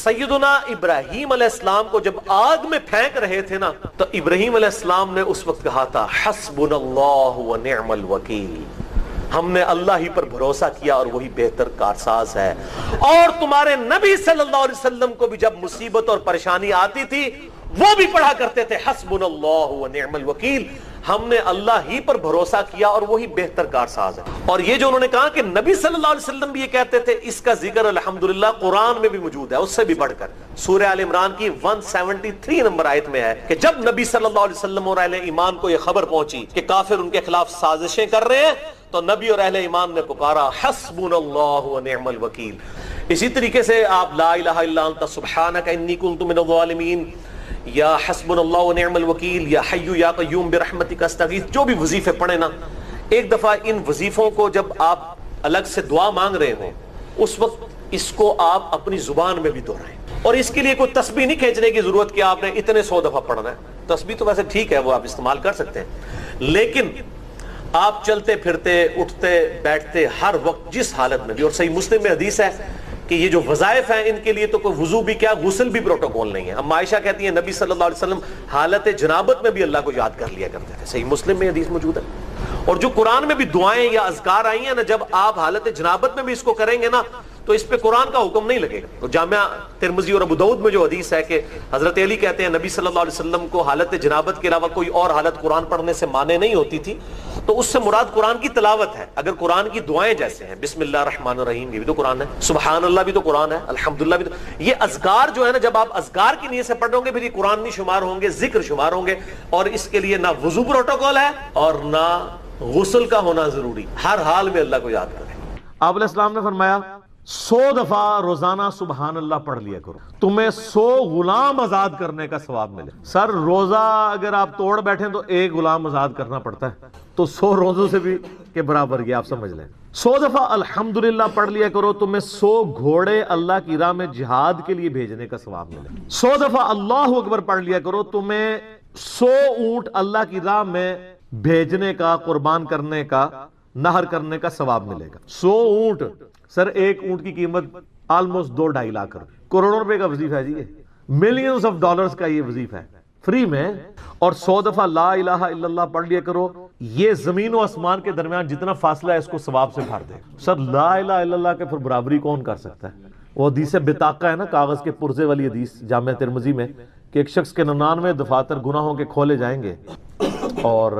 سیدنا ابراہیم علیہ السلام کو جب آگ میں پھینک رہے تھے نا، تو ابراہیم علیہ السلام نے اس وقت کہا تھا حسبنا اللہ و نعم الوکیل، ہم نے اللہ ہی پر بھروسہ کیا اور وہی بہتر کارساز ہے۔ اور تمہارے نبی صلی اللہ علیہ وسلم کو بھی جب مصیبت اور پریشانی آتی تھی وہ بھی پڑھا کرتے تھے حسبنا اللہ و نعم الوکیل، ہم نے اللہ ہی پر بھروسہ کیا اور وہی بہتر کارساز ہے۔ اور یہ جو انہوں نے کہا کہ نبی صلی اللہ علیہ وسلم بھی یہ کہتے تھے، اس کا ذکر الحمدللہ قرآن میں بھی موجود ہے، اس سے بھی بڑھ کر سورہ آل عمران کی 173 نمبر آیت میں ہے کہ جب نبی صلی اللہ علیہ وسلم اور اہل ایمان کو یہ خبر پہنچی کہ کافر ان کے خلاف سازشیں کر رہے ہیں، تو نبی اور اہل ایمان نے پکارا حسبنا اللہ و نعم الوکیل۔ اسی طریقے سے آپ لا الہ الا انت سبحانک انی کنت من الظالمین، یا حسبنا اللہ و نعم الوکیل، یا حی یا قیوم برحمتک استغیث، جو بھی وظیفے پڑھیں نا، ایک دفعہ ان وظیفوں کو جب آپ الگ سے دعا مانگ رہے ہوں اس وقت اس کو آپ اپنی زبان میں بھی دہرائیں، اور اس کے لیے کوئی تسبیح نہیں کھینچنے کی ضرورت کہ آپ نے اتنے 100 دفعہ پڑھنا ہے۔ تسبیح تو ویسے ٹھیک ہے، وہ آپ استعمال کر سکتے ہیں، لیکن آپ چلتے پھرتے اٹھتے بیٹھتے ہر وقت جس حالت میں بھی، اور صحیح مسلم میں حدیث ہے کہ یہ جو وظائف ہیں ان کے لیے تو کوئی وضو بھی کیا، غسل بھی پروٹوکول نہیں ہے۔ اب عائشہ کہتی ہیں نبی صلی اللہ علیہ وسلم حالت جنابت میں بھی اللہ کو یاد کر لیا کرتے تھے، صحیح مسلم میں حدیث موجود ہے۔ اور جو قرآن میں بھی دعائیں یا اذکار آئی ہیں نا، جب آپ حالت جنابت میں بھی اس کو کریں گے نا تو اس پہ قرآن کا حکم نہیں لگے گا۔ تو جامعہ ترمذی اور ابو داؤد میں جو حدیث ہے کہ حضرت علی کہتے ہیں نبی صلی اللہ علیہ وسلم کو حالت جنابت کے علاوہ کوئی اور حالت قرآن پڑھنے سے مانے نہیں ہوتی تھی، تو اس سے مراد قرآن کی تلاوت ہے۔ اگر قرآن کی دعائیں جیسے ہیں بسم اللہ الرحمن الرحیم، یہ بھی تو قرآن ہے، سبحان اللہ بھی تو قرآن ہے، الحمدللہ بھی تو، یہ اذکار جو ہے نا جب آپ اذکار کی نیت سے پڑھ ہوں گے پھر یہ قرآن نہیں شمار ہوں گے، ذکر شمار ہوں گے، اور اس کے لیے نہ وضو پروٹوکول ہے اور نہ غسل کا ہونا ضروری، ہر حال میں اللہ کو یاد کریں۔ آپ علیہ السلام نے فرمایا 100 دفعہ روزانہ سبحان اللہ پڑھ لیا کرو، تمہیں 100 غلام آزاد کرنے کا ثواب ملے۔ سر روزہ اگر آپ توڑ بیٹھیں تو ایک غلام آزاد کرنا پڑتا ہے، تو 100 روزوں سے بھی کے برابر یہ آپ سمجھ لیں۔ 100 دفعہ الحمدللہ پڑھ لیا کرو، تمہیں 100 گھوڑے اللہ کی راہ میں جہاد کے لیے بھیجنے کا ثواب ملے۔ 100 دفعہ اللہ اکبر پڑھ لیا کرو، تمہیں 100 اونٹ اللہ کی راہ میں بھیجنے کا، قربان کرنے کا، نہر کرنے کا ثواب ملے گا۔ 100 اونٹ، سر ایک اونٹ کی قیمت آلموسٹ 2-2.5 لاکھ کروڑوں روپے کا وظیفہ ہے جی، یہ ملینز آف ڈالرز کا یہ وظیفہ ہے فری میں۔ اور 100 دفعہ لا الہ الا اللہ پڑھ لیا کرو، یہ زمین و آسمان کے درمیان جتنا فاصلہ ہے اس کو ثواب سے بھر دے۔ سر لا الہ الا اللہ کے پھر برابری کون کر سکتا ہے؟ وہ حدیث بطاقہ ہے نا، کاغذ کے پرزے والی حدیث جامعہ ترمذی میں، کہ ایک شخص کے 99 دفاتر گناہوں کے کھولے جائیں گے اور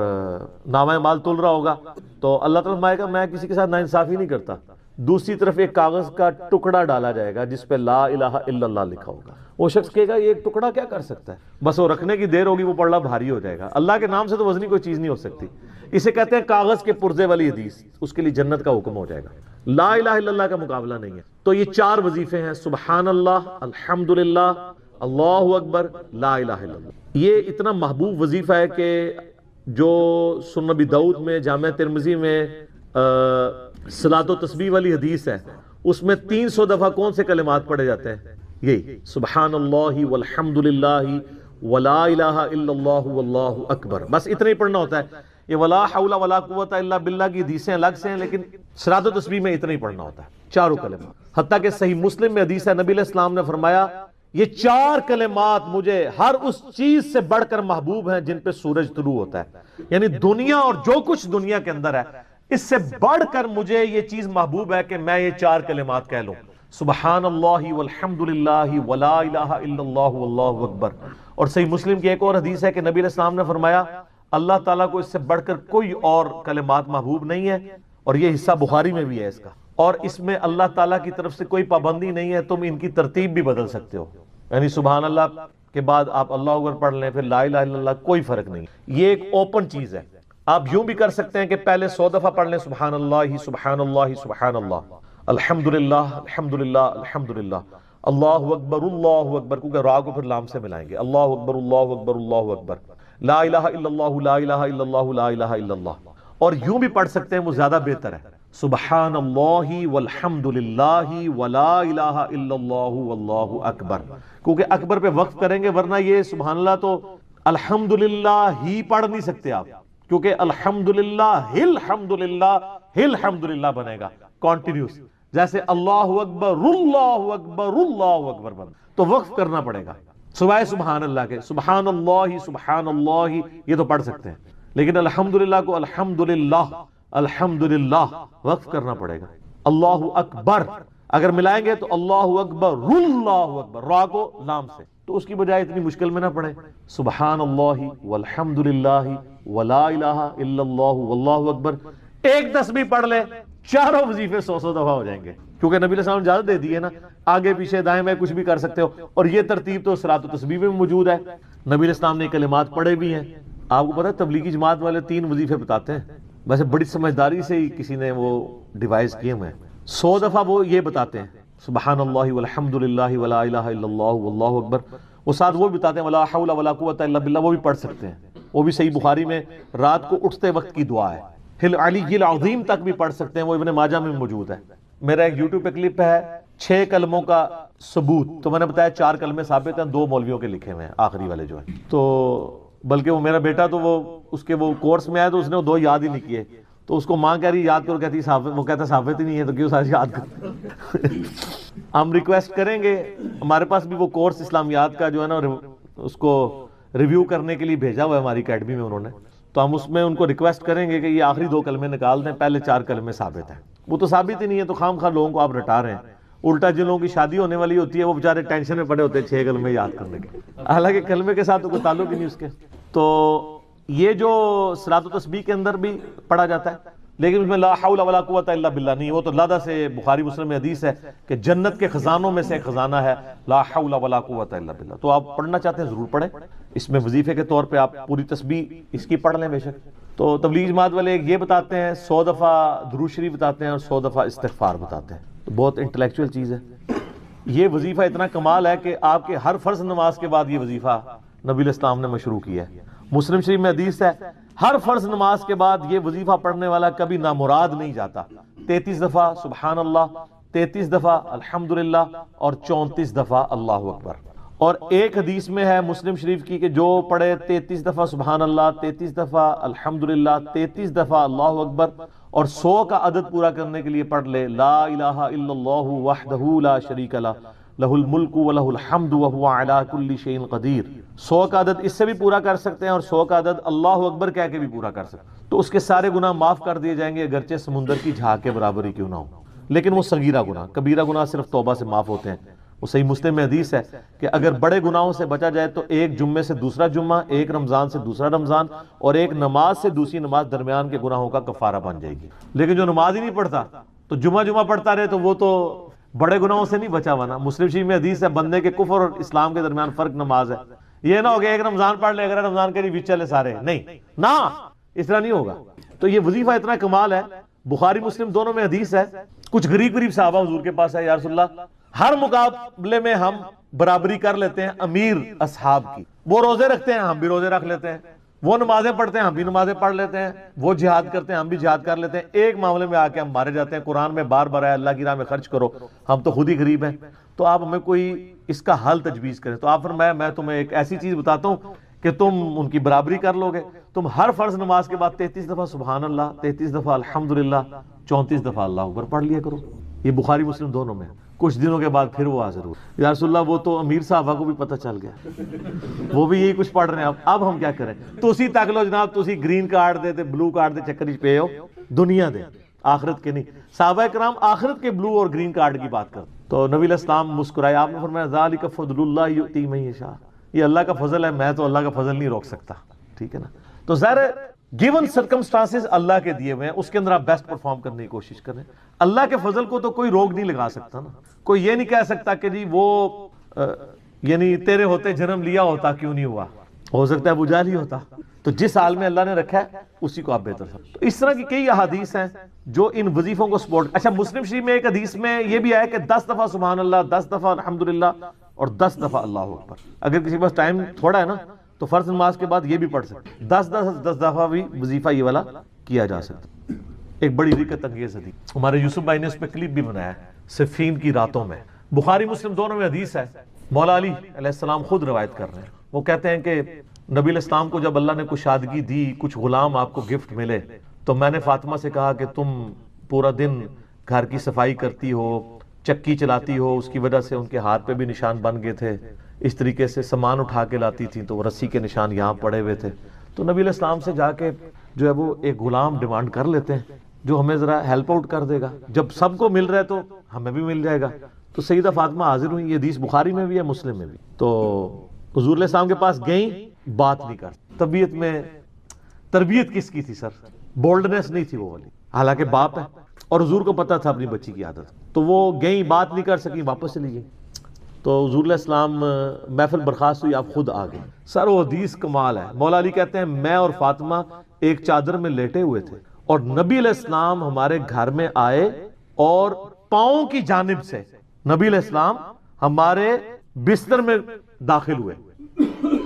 نامہ مال تل رہا ہوگا، تو اللہ تعالیٰ فرمائے گا میں کسی کے ساتھ ناانصافی نہیں کرتا۔ دوسری طرف ایک کاغذ کا ٹکڑا ڈالا جائے گا جس پہ لا الہ الا اللہ لکھا ہوگا۔ وہ شخص کہے گا یہ ایک ٹکڑا کیا کر سکتا ہے، بس وہ رکھنے کی دیر ہوگی وہ پڑھنا بھاری ہو جائے گا۔ اللہ کے نام سے تو وزنی کوئی چیز نہیں ہو سکتی، اسے کہتے ہیں کاغذ کے پرزے والی حدیث، اس کے لیے جنت کا حکم ہو جائے گا۔ لا الہ الا اللہ کا مقابلہ نہیں ہے۔ تو یہ 4 وظیفے ہیں، سبحان اللہ، الحمدللہ، اللہ اکبر، لا الہ الا اللہ۔ یہ اتنا محبوب وظیفہ ہے کہ جو سنن ابی داؤد میں، جامعہ ترمذی میں صلاۃ و تسبیح والی حدیث ہے، اس میں 300 دفعہ کون سے کلمات پڑھے جاتے ہیں؟ یہی سبحان اللہ والحمد للہ ولا الہ الا اللہ واللہ اکبر، بس اتنا ہی پڑھنا ہوتا ہے۔ یہ ولا حول ولا قوت الا باللہ کی حدیثیں الگ سے ہیں، لیکن صلاۃ و تسبیح میں اتنا ہی پڑھنا ہوتا ہے، 4 کلمات۔ حتیٰ کہ صحیح مسلم میں حدیث ہے، نبی علیہ السلام نے فرمایا یہ 4 کلمات مجھے ہر اس چیز سے بڑھ کر محبوب ہیں جن پہ سورج طلوع ہوتا ہے، یعنی دنیا اور جو کچھ دنیا کے اندر ہے اس سے بڑھ کر مجھے یہ چیز محبوب ہے کہ میں یہ 4 کلمات کہہ لوں، سبحان اللہ والحمد للہ ولا الہ الا اللہ واللہ اکبر۔ اور صحیح مسلم کی ایک اور حدیث ہے کہ نبی علیہ السلام نے فرمایا اللہ تعالیٰ کو اس سے بڑھ کر کوئی اور کلمات محبوب نہیں ہے، اور یہ حصہ بخاری میں بھی ہے اس کا، اور اس میں اللہ تعالیٰ کی طرف سے کوئی پابندی نہیں ہے، تم ان کی ترتیب بھی بدل سکتے ہو، یعنی سبحان اللہ کے بعد آپ اللہ اکبر پڑھ لیں، پھر لا الہ الا اللہ، کوئی فرق نہیں۔ یہ ایک اوپن چیز ہے، آپ یوں بھی کر سکتے ہیں کہ پہلے 100 دفعہ پڑھ لیں سبحان اللہ سبحان اللہ سبحان اللہ، الحمدللہ الحمدللہ الحمدللہ، اللہ اکبر، کیونکہ را کو پھر لام سے ملائیں گے، اللہ اکبر اللہ اکبر اللہ اکبر، لا الہ الا اللہ لا الہ الا اللہ لا الہ الا اللہ۔ اور یوں بھی پڑھ سکتے ہیں، وہ زیادہ بہتر ہے، سبحان اللہ والحمد للہ ولا الہ الا اللہ واللہ اکبر، کیونکہ اکبر پہ وقف کریں گے، ورنہ یہ سبحان اللہ تو الحمدللہ ہی پڑھ نہیں سکتے آپ، کیونکہ الحمدللہ الحمدللہ الحمدللہ بنے گا کنٹینیوس، جیسے اللہ اکبر اللہ اکبر اللہ اکبر بن، تو وقف کرنا پڑے گا سوائے سبحان اللہ کے. سبحان اللہ یہ تو پڑھ سکتے ہیں، لیکن الحمدللہ کو الحمدللہ وقف کرنا پڑے گا. اللہ اکبر اگر ملائیں گے تو اللہ اکبر را کو لام سے، تو اس کی بجائے اتنی مشکل میں نہ پڑھیں. سبحان اللہ والحمدللہ ولا الہ الا اللہ واللہ اکبر، ایک تسبیح پڑھ لے، چاروں وظیفے 100 دفعہ ہو جائیں گے، کیونکہ نبی علیہ السلام نے اجازت دے دی ہے نا، آگے پیچھے دائیں بائیں کچھ بھی کر سکتے ہو. اور یہ ترتیب تو صلاۃ و تسبیح میں موجود ہے. نبی علیہ السلام نے کلمات پڑھے بھی ہیں. آپ کو پتہ ہے تبلیغی جماعت والے 3 وظیفے بتاتے ہیں، ویسے بڑی سمجھداری سے ہی کسی نے وہ ڈیوائس کیے ہوئے ہیں. 100 دفعہ وہ یہ بتاتے ہیں سبحان اللہ والحمدللہ ولا الہ الا اللہ واللہ اکبر. وہ ساتھ وہ بھی بتاتے ہیں ولا حول ولا قوت الا باللہ، وہ بھی پڑھ سکتے ہیں. وہ بھی صحیح بخاری میں رات کو اٹھتے وقت کی دعا ہے. ہل علی العظیم تک بھی پڑھ سکتے ہیں، وہ ابن ماجہ میں موجود ہے. میرا ایک یوٹیوب پہ کلپ ہے 6 کلموں کا ثبوت، تو میں نے بتایا 4 کلمے ثابت ہیں، 2 مولویوں کے لکھے ہوئے ہیں آخری والے جو ہیں. تو بلکہ وہ میرا بیٹا تو وہ اس کے وہ کورس میں آیا تو اس نے وہ 2 یاد ہی نہیں کیے، تو اس کو ماں کہہ رہی یاد کرو، کہتی وہ کہتا ثابت ہی نہیں ہے تو کیوں ساری یاد کرتے. ہم ریکویسٹ کریں گے، ہمارے پاس بھی وہ کورس اسلامیات کا جو ہے نا اس کو ریویو کرنے کے لیے بھیجا ہوا ہے ہماری اکیڈمی میں انہوں نے، تو ہم اس میں ان کو ریکویسٹ کریں گے کہ یہ آخری 2 کلمے نکال دیں، پہلے 4 کلمے ثابت ہیں. وہ تو ثابت ہی نہیں ہے، تو خام خواہ لوگوں کو آپ رٹا رہے ہیں. الٹا جن لوگوں کی شادی ہونے والی ہوتی ہے وہ بیچارے ٹینشن میں پڑے ہوتے ہیں 6 کلمے یاد کرنے کے، حالانکہ کلمے کے ساتھ تو کوئی تعلق ہی نہیں اس کے. تو یہ جو صلاۃ و تسبیح کے اندر بھی پڑھا جاتا ہے، لیکن اس میں لا حول ولا قوت الا باللہ نہیں. وہ تو لادہ سے بخاری مسلم میں حدیث ہے کہ جنت کے خزانوں میں سے ایک خزانہ ہے لا حول ولا قوت الا باللہ. تو آپ پڑھنا چاہتے ہیں ضرور پڑھیں. اس میں وظیفے کے طور پہ آپ پوری تسبیح اس کی پڑھ لیں بے شک. تو تبلیغ جماعت والے یہ بتاتے ہیں 100 دفعہ درود شریف بتاتے ہیں اور 100 دفعہ استغفار بتاتے ہیں. تو بہت انٹلیکچوئل چیز ہے. یہ وظیفہ اتنا کمال ہے کہ آپ کے ہر فرض نماز کے بعد یہ وظیفہ نبی علیہ السلام نے مشروع کیا ہے. مسلم شریف میں حدیث ہے ہر فرض نماز کے بعد یہ وظیفہ پڑھنے والا کبھی نامراد نہیں جاتا. 33 دفعہ سبحان اللہ، 33 دفعہ الحمدللہ اور 34 دفعہ اللہ اکبر. اور ایک حدیث میں ہے مسلم شریف کی کہ جو پڑھے 33 دفعہ سبحان اللہ، 33 دفعہ الحمدللہ، 33 دفعہ اللہ اکبر اور 100 کا عدد پورا کرنے کے لیے پڑھ لے لا الہ الا اللہ وحدہ لا شریک لہ لہ الملک ولہ الحمد وہو علی کل شیء قدیر. 100 کا عدد اس سے بھی پورا کر سکتے ہیں اور 100 کا عدد اللہ اکبر کہہ کے بھی پورا کر سکتے ہیں، تو اس کے سارے گناہ معاف کر دیے جائیں گے، اگرچہ سمندر کی جھاگ کے برابر ہی کیوں نہ ہو. لیکن وہ صغیرہ گناہ، کبیرہ گناہ صرف توبہ سے معاف ہوتے ہیں. وہ صحیح مسلم میں حدیث ہے کہ اگر بڑے گناہوں سے بچا جائے تو ایک جمعے سے دوسرا جمعہ، ایک رمضان سے دوسرا رمضان اور ایک نماز سے دوسری نماز درمیان کے گناہوں کا کفارہ بن جائے گی. لیکن جو نماز ہی نہیں پڑھتا تو جمعہ پڑھتا رہے تو وہ تو بڑے گناہوں سے نہیں بچا ہوا نا. مسلم شریف میں حدیث ہے بندے کے کفر اور اسلام کے درمیان فرق نماز ہے. یہ نہ ہوگا ایک رمضان پڑھ لے اگر رمضان کے لیے بیچ چلے سارے، نہیں نا، اس طرح نہیں ہوگا. تو یہ وظیفہ اتنا کمال ہے، بخاری مسلم دونوں میں حدیث ہے. کچھ غریب صحابہ حضور کے پاس ہے، یا رسول اللہ ہر مقابلے میں ہم برابری کر لیتے ہیں امیر اصحاب کی. وہ روزے رکھتے ہیں ہم بھی روزے رکھ لیتے ہیں، وہ نمازیں پڑھتے ہیں ہم بھی نمازیں پڑھ لیتے ہیں، وہ جہاد کرتے ہیں ہم بھی جہاد کر لیتے ہیں. ایک معاملے میں آ کے ہم مارے جاتے ہیں. قرآن میں بار بار ہے اللہ کی راہ میں خرچ کرو، ہم تو خود ہی غریب ہیں، تو آپ ہمیں کوئی اس کا حل تجویز کریں. تو آپ فرمایا میں تمہیں ایک ایسی چیز بتاتا ہوں کہ تم ان کی برابری کر لو گے. تم ہر فرض نماز کے بعد 33 دفعہ سبحان اللہ، 33 دفعہ الحمدللہ، 34 دفعہ اللہ اکبر پڑھ لیا کرو. یہ بخاری مسلم دونوں میں. کچھ دنوں کے بعد پھر وہ حاضر ہوئے، یا رسول اللہ وہ تو امیر صحابہ کو بھی پتہ چل گیا، وہ بھی یہی کچھ پڑھ رہے ہیں. اب ہم کیا کریں؟ تسی تک لو جناب، تسی گرین کارڈ دے تے بلو کارڈ دے چکر وچ پے ہو، دنیا دے آخرت کے نہیں. صحابہ کرام آخرت کے بلو اور گرین کارڈ کی بات کر. تو نبی علیہ السلام مسکرائے، آپ نے فرمایا ذالک فضل اللہ یؤتی من یشاء، یہ اللہ کا فضل ہے، میں تو اللہ کا فضل نہیں روک سکتا. ٹھیک ہے نا. تو ظاہر گیون سرکمسٹانسز اللہ کے دیے ہوئے ہیں، اس کے اندر آپ بیسٹ پرفارم کرنے کی کوشش کریں. اللہ کے فضل کو تو کوئی روک نہیں لگا سکتا نا. کوئی یہ نہیں کہہ سکتا کہ جی وہ یعنی تیرے ہوتے جنم لیا ہوتا کیوں نہیں ہوا، ہو سکتا ہے ابو جہل ہی ہوتا. تو جس حال میں اللہ نے رکھا ہے اسی کو آپ بہتر سمجھیں. تو اس طرح کی کئی احادیث ہیں جو ان وظیفوں کو سپورٹ. اچھا مسلم شریف میں ایک حدیث میں یہ بھی آیا کہ 10 دفعہ سبحان اللہ، 10 دفعہ الحمدللہ اور 10 دفعہ اللہ اکبر. اگر کسی پاس ٹائم تھوڑا ہے نا تو فرض نماز کے بعد یہ بھی پڑھ سکتے. 10 دفعہ بھی وظیفہ یہ والا کیا جا سکتا. ایک بڑی رکت انگیز حدیث ہمارے یوسف بھائی نے اس پہ کلپ بھی بنایا ہے، صفین کی راتوں میں. بخاری مسلم دونوں میں حدیث ہے. مولا علی علیہ السلام خود روایت کر رہے ہیں. وہ کہتے ہیں کہ نبی علیہ السلام کو جب اللہ نے کشادگی دی، کچھ غلام آپ کو گفٹ ملے، تو میں نے فاطمہ سے کہا کہ تم پورا دن گھر کی صفائی کرتی ہو، چکی چلاتی ہو، اس کی وجہ سے ان کے ہاتھ پہ بھی نشان بن گئے تھے، اس طریقے سے سامان اٹھا کے لاتی تھیں تو وہ رسی کے نشان یہاں پڑے ہوئے تھے. تو نبی علیہ السلام سے جا کے جو ہے وہ ایک غلام ڈیمانڈ کر لیتے ہیں جو ہمیں ذرا ہیلپ آؤٹ کر دے گا، جب سب کو مل رہا ہے تو ہمیں بھی مل جائے گا. تو سیدہ فاطمہ حاضر ہوئی، یہ حدیث بخاری میں بھی ہے، مسلم میں بھی. تو حضور علیہ السلام کے پاس گئیں، بات نہیں کر، طبیعت میں تربیت کس کی تھی سر؟ بولڈنس نہیں تھی وہ والی، حالانکہ باپ ہے اور حضور کو پتا تھا اپنی بچی کی عادت. تو وہ گئیں، بات نہیں کر سکی، واپس چلی گئی. تو حضور علیہ السلام محفل برخاست ہوئی، آپ خود آ گئے. سر وہ حدیث کمال ہے. مولا علی کہتے ہیں میں اور فاطمہ ایک چادر میں لیٹے ہوئے تھے اور نبی علیہ السلام ہمارے گھر میں آئے اور پاؤں کی جانب سے نبی علیہ السلام ہمارے بستر میں داخل ہوئے،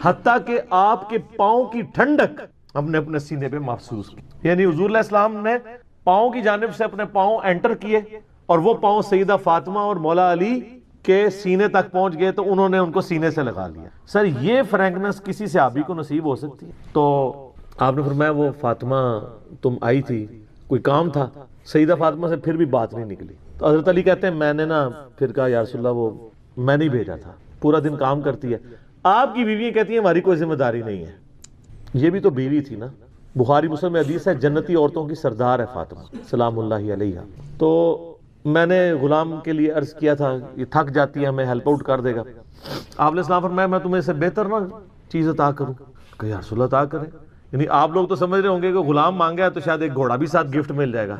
حتیٰ کہ آپ کے پاؤں کی ٹھنڈک ہم نے اپنے سینے پہ محسوس کی. یعنی حضور علیہ السلام نے پاؤں کی جانب سے اپنے پاؤں انٹر کیے اور وہ پاؤں سیدہ فاطمہ اور مولا علی کے سینے تک پہنچ گئے تو انہوں نے ان کو سینے سے لگا لیا. سر یہ فرینکنس کسی صحابی کو نصیب ہو سکتی ہے؟ تو آپ نے فرمایا وہ فاطمہ تم آئی تھی، کوئی کام تھا؟ سیدہ فاطمہ سے پھر بھی بات نہیں نکلی. تو حضرت علی کہتے ہیں میں نے نا پھر کہا یا رسول اللہ وہ میں نہیں بھیجا تھا، پورا دن کام کرتی ہے. آپ کی بیویاں کہتی ہیں ہماری کوئی ذمہ داری نہیں ہے. یہ بھی تو بیوی تھی نا. بخاری مسلم میں حدیث ہے جنتی عورتوں کی سردار ہے فاطمہ سلام اللہ علیہا. تو میں نے غلام کے لیے عرض کیا تھا یہ تھک جاتی ہے ہمیں ہیلپ آؤٹ کر دے گا. آپ علیہ السلام فرمایا میں تمہیں سے بہتر نہ چیز عطا کروں؟ کہ یا رسول اللہ عطا کریں. یعنی آپ لوگ تو سمجھ رہے ہوں گے کہ غلام مانگا ہے تو شاید ایک گھوڑا بھی ساتھ گفٹ مل جائے گا.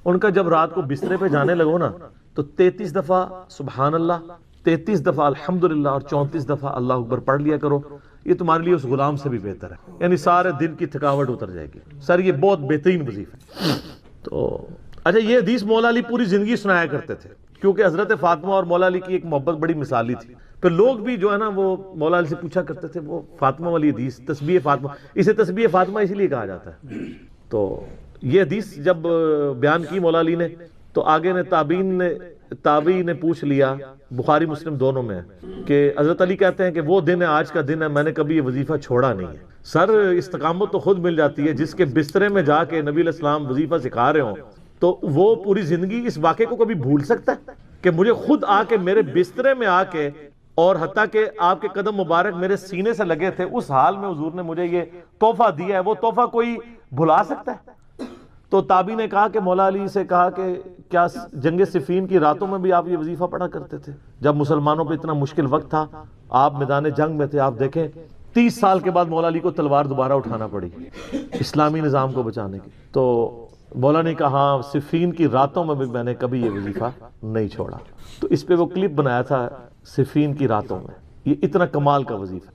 ان کا جب رات کو بسترے پہ جانے لگو نا تو 33 دفعہ سبحان اللہ، 33 دفعہ الحمدللہ اور 34 دفعہ اللہ اکبر پڑھ لیا کرو. یہ تمہارے لیے اس غلام سے بھی بہتر ہے. یعنی سارے دن کی تھکاوٹ اتر جائے گی. سر یہ بہت بہترین وظیفہ ہے. تو اچھا یہ حدیث مولا علی پوری زندگی سنایا کرتے تھے کیونکہ حضرت فاطمہ اور مولا علی کی ایک محبت بڑی مثالی تھی. پھر لوگ بھی جو ہے نا وہ مولا علی سے پوچھا کرتے تھے وہ فاطمہ والی حدیث تسبیح فاطمہ، اسے تسبیح فاطمہ اسی لیے کہا جاتا ہے. تو یہ حدیث جب بیان کی مولا علی نے تو آگے نے تابعی نے پوچھ لیا، بخاری مسلم دونوں میں کہ حضرت علی کہتے ہیں کہ وہ دن ہے آج کا دن ہے، میں نے کبھی یہ وظیفہ چھوڑا نہیں ہے. سر استقامت تو خود مل جاتی ہے. جس کے بسترے میں جا کے نبی علیہ السلام وظیفہ سکھا رہے ہوں تو وہ پوری زندگی اس واقعے کو کبھی بھول سکتا ہے کہ مجھے خود آ کے میرے بسترے میں آ کے اور حتیٰ کہ آپ کے قدم مبارک میرے سینے سے لگے تھے، اس حال میں حضور نے مجھے یہ تحفہ دیا ہے، وہ تحفہ کوئی بھلا سکتا ہے؟ تو تابعی نے کہا کہ مولا علی سے کہا کہ کیا جنگ صفین کی راتوں میں بھی آپ یہ وظیفہ پڑھا کرتے تھے جب مسلمانوں پہ اتنا مشکل وقت تھا، آپ میدان جنگ میں تھے؟ آپ دیکھیں 30 سال کے بعد مولا علی کو تلوار دوبارہ اٹھانا پڑی اسلامی نظام کو بچانے کی. تو مولا نے کہا صفین کی راتوں میں بھی میں نے کبھی یہ وظیفہ نہیں چھوڑا. تو اس پہ وہ کلپ بنایا تھا صفین کی راتوں میں. یہ اتنا کمال کا وظیفہ.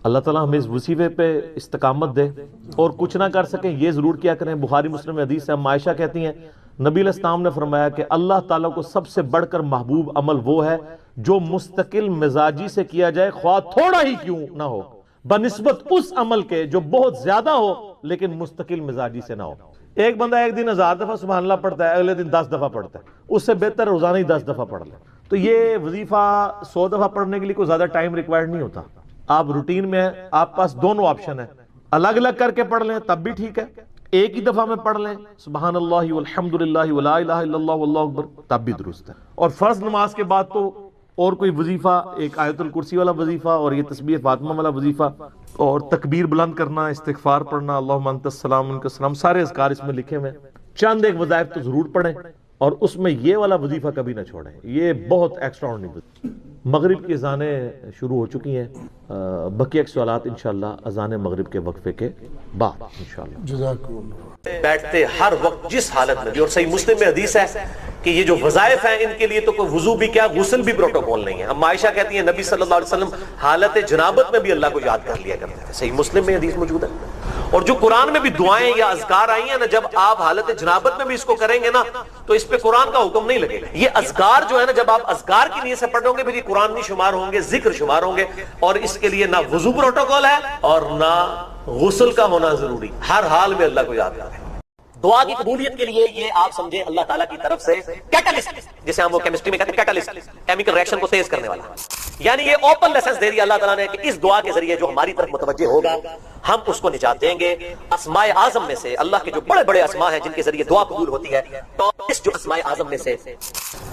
اللہ تعالیٰ ہمیں اس وظیفے پہ استقامت دے اور کچھ نہ کر سکیں یہ ضرور کیا کریں. بخاری مسلم میں حدیث ہے، عائشہ کہتی ہیں نبی علیہ السلام نے فرمایا کہ اللہ تعالیٰ کو سب سے بڑھ کر محبوب عمل وہ ہے جو مستقل مزاجی سے کیا جائے خواہ تھوڑا ہی کیوں نہ ہو، بنسبت اس عمل کے جو بہت زیادہ ہو لیکن مستقل مزاجی سے نہ ہو. ایک بندہ ایک دن 1000 دفعہ سبحان اللہ پڑھتا ہے، اگلے دن 10 دفعہ پڑھتا ہے، اس سے بہتر روزانہ ہی 10 دفعہ پڑھ لے. تو یہ وظیفہ 100 دفعہ پڑھنے کے لیے کوئی زیادہ ٹائم ریکوائرڈ نہیں ہوتا. آپ روٹین میں ہیں، آپ پاس دونوں آپشن ہیں، الگ الگ کر کے پڑھ لیں تب بھی ٹھیک ہے، ایک ہی دفعہ میں پڑھ لیں سبحان اللہ والحمدللہ ولا الہ الا اللہ واللہ اکبر تب بھی درست ہے. اور فرض نماز کے بعد تو اور کوئی وظیفہ، ایک آیت الکرسی والا وظیفہ اور یہ تسبیح فاطمہ والا وظیفہ اور تکبیر بلند کرنا، استغفار پڑھنا، اللہم انت السلام منک السلام، سارے اذکار اس میں لکھے ہوئے ہیں. چند ایک وظائف تو ضرور پڑھیں اور اس میں یہ والا وظیفہ کبھی نہ چھوڑیں. یہ بہت ایکسٹرا آرڈنری. مغرب کی اذانیں شروع ہو چکی ہیں، بقیہ سوالات انشاءاللہ اذان مغرب کے وقفے کے بعد انشاءاللہ. جزاکم اللہ. بیٹھتے ہر وقت جس حالت میں بھی، اور صحیح مسلم میں حدیث ہے کہ یہ جو وظائف ہیں ان کے لیے تو کوئی وضو بھی کیا غسل بھی پروٹوکول نہیں ہے. اب عائشہ کہتی ہیں نبی صلی اللہ علیہ وسلم حالت جنابت میں بھی اللہ کو یاد کر لیا کرتے تھے. صحیح مسلم میں حدیث موجود ہے. اور جو قرآن میں بھی دعائیں یا اذکار آئی ہیں نا، جب آپ حالت جنابت میں بھی اس کو کریں گے نا تو اس پہ قرآن کا حکم نہیں لگے گا. یہ اذکار جو ہے نا جب آپ اذکار کی نیت سے پڑھو گے پھر یہ قرآن نہیں شمار ہوں گے، ذکر شمار ہوں گے. اور اس کے لیے نہ وضو پروٹوکول ہے اور نہ غسل کا ہونا ضروری. ہر حال میں اللہ کو یاد کریں. دعا کی قبولیت کے لیے یہ آپ سمجھیں اللہ تعالیٰ کی طرف سے کیٹالسٹ، جسے ہم وہ کیمسٹری میں کہتے ہیں کیٹالسٹ، کیمیکل ریئیکشن کو تیز کرنے والا. یعنی یہ اوپن لیسنس دے دیا اللہ تعالیٰ نے کہ اس دعا کے ذریعے جو ہماری طرف متوجہ ہوگا ہم اس کو نجات دیں گے. اسماء اعظم میں سے اللہ کے جو بڑے بڑے اسماء ہیں جن کے ذریعے دعا قبول ہوتی ہے، تو اس جو اسماء اعظم میں سے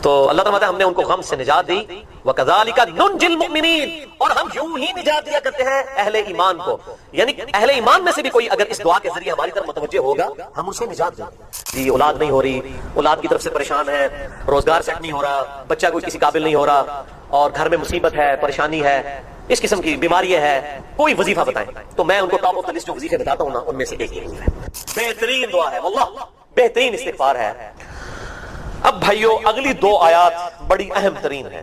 تو اللہ تعالیٰ ہم نے ان کو غم سے نجات دی. وَكَذَلِكَ نُنْجِي الْمُؤْمِنِينَ، اور ہم یوں ہی نجات دیا کرتے ہیں اہل ایمان کو. یعنی اہل ایمان میں سے بھی کوئی اگر اس دعا کے ذریعے ہماری طرف متوجہ ہوگا ہم اسے نجات دیں گے. جی اولاد نہیں ہو رہی، اولاد کی طرف سے پریشان ہے، روزگار سیٹ نہیں ہو رہا، بچہ کوئی کسی قابل نہیں ہو رہا، اور گھر میں مصیبت ہے، پریشانی ہے، اس قسم کی بیماری ہے، کوئی وظیفہ بتائیں تو میں ان کو ٹاپ آف دی لسٹ جو وظیفے بتاتا ہوں نا ان میں سے ایک یہ ہے. بہترین دعا ہے، واللہ بہترین استغفار ہے. اب بھائیو اگلی دو آیات بڑی اہم ترین ہیں،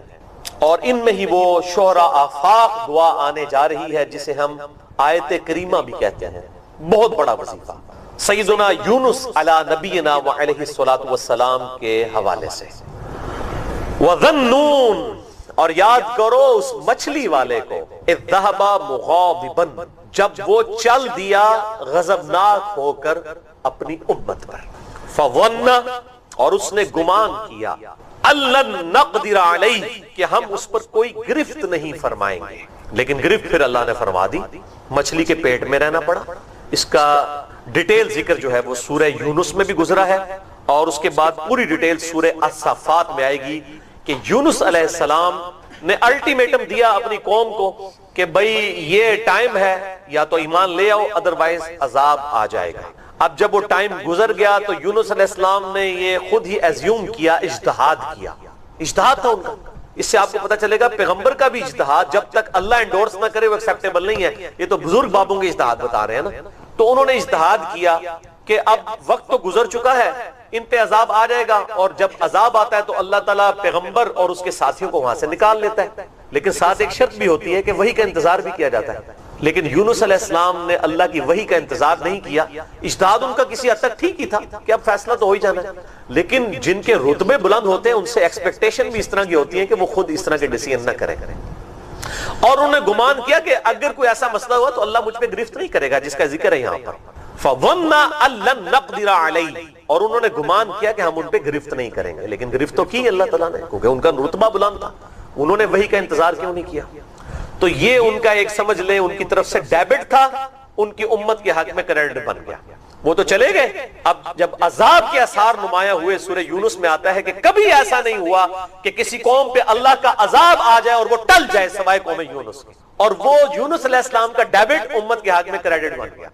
اور ان میں ہی وہ شہرا آفاق دعا آنے جا رہی ہے جسے ہم آیت کریمہ بھی کہتے ہیں. بہت بڑا وظیفہ سیدنا یونس علی نبینا وعلیہ الصلوۃ والسلام کے حوالے سے. وَظَنُّونَ، اور یاد کرو اس مچھلی والے کو، اذ ذهب مغاضبا، جب وہ چل دیا غضبناک ہو کر اپنی امت پر. فظن، اور اس نے گمان کیا، أَلَّن نَقْدِرَ عَلَيْهِ، کہ ہم اس پر کوئی گرفت نہیں فرمائیں گے. لیکن گرفت پھر اللہ نے فرما دی، مچھلی کے پیٹ میں رہنا پڑا. اس کا ڈیٹیل ذکر جو ہے وہ سورہ یونس میں بھی گزرا ہے، اور اس کے بعد پوری ڈیٹیل سورہ الصافات میں آئے گی کہ یونس علیہ السلام نے الٹیمیٹم دیا اپنی قوم کو کہ بھئی یہ ٹائم ہے، یا تو ایمان لے آؤ ادروائز عذاب آ جائے گا. اب جب وہ ٹائم گزر گیا تو یونس علیہ السلام نے یہ خود ہی ایزیوم کیا، اجتہاد کیا. اجتہاد تھا ان کا. اس سے آپ کو پتا چلے گا پیغمبر کا بھی اجتہاد جب تک اللہ انڈورس نہ کرے وہ ایکسیپٹیبل نہیں ہے. یہ تو بزرگ بابوں کے اجتہاد بتا رہے ہیں نا. تو انہوں نے اجتہاد کیا کہ اب وقت تو گزر چکا ہے، ان پہ عذاب آ جائے گا، اور جب عذاب آتا ہے تو اللہ تعالیٰ پیغمبر اور اس کے ساتھیوں کو وہاں سے نکال لیتا ہے. لیکن ساتھ ایک شرط بھی ہوتی ہے کہ وحی کا انتظار بھی کیا جاتا ہے. لیکن یونس علیہ السلام نے اللہ کی وحی کا انتظار نہیں کیا. اجتہاد ان کا کسی حد تک ٹھیک ہی تھا کہ اب فیصلہ تو ہو ہی جانا ہے، لیکن جن کے رتبے بلند ہوتے ہیں ان سے ایکسپیکٹیشن بھی اس طرح کی ہوتی ہے کہ وہ خود اس طرح کے ڈیسیژن نہ کریں. اور انہوں نے گمان کیا کہ اگر کوئی ایسا مسئلہ ہوا تو اللہ مجھ پہ گرفت نہیں کرے گا، جس کا ذکر ہے یہاں پر. فَظَنَّ أَن لَّن نَّقْدِرَ عَلَيْهِ، اور انہوں نے گمان کیا کہ ہم ان پہ گرفت نہیں کریں گے. لیکن گرفت تو کی اللہ تعالیٰ نے، کیونکہ ان کا رتبہ بلند تھا. انہوں نے وحی کا انتظار کیوں نہیں کیا؟ تو یہ ان کا ایک سمجھ لیں ان کی طرف سے ڈیبٹ تھا، ان کی امت کے حق میں کریڈٹ بن گیا. وہ تو چلے گئے. اب جب عذاب کے آثار نمایاں ہوئے، سورہ یونس میں آتا ہے کہ کبھی ایسا نہیں ہوا کہ کسی قوم پہ اللہ کا عذاب آ جائے اور وہ ٹل جائے سوائے قوم یونس. اور وہ یونس علیہ السلام کا ڈیبٹ امت کے حق میں کریڈٹ بن گیا.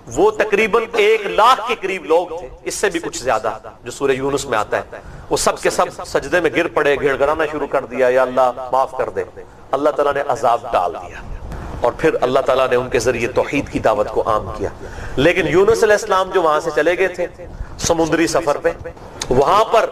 وہ تقریباً 1,00,000 کے قریب لوگ تھے، اس سے بھی کچھ زیادہ، جو سورہ یونس میں آتا ہے. وہ سب کے سب سجدے میں گر پڑے، گڑ گڑانا شروع کر دیا، یا اللہ معاف کر دے. اللہ تعالیٰ نے عذاب ڈال دیا، اور پھر اللہ تعالیٰ نے ان کے ذریعے توحید کی دعوت کو عام کیا. لیکن یونس علیہ السلام جو وہاں سے چلے گئے تھے سمندری سفر پہ، وہاں پر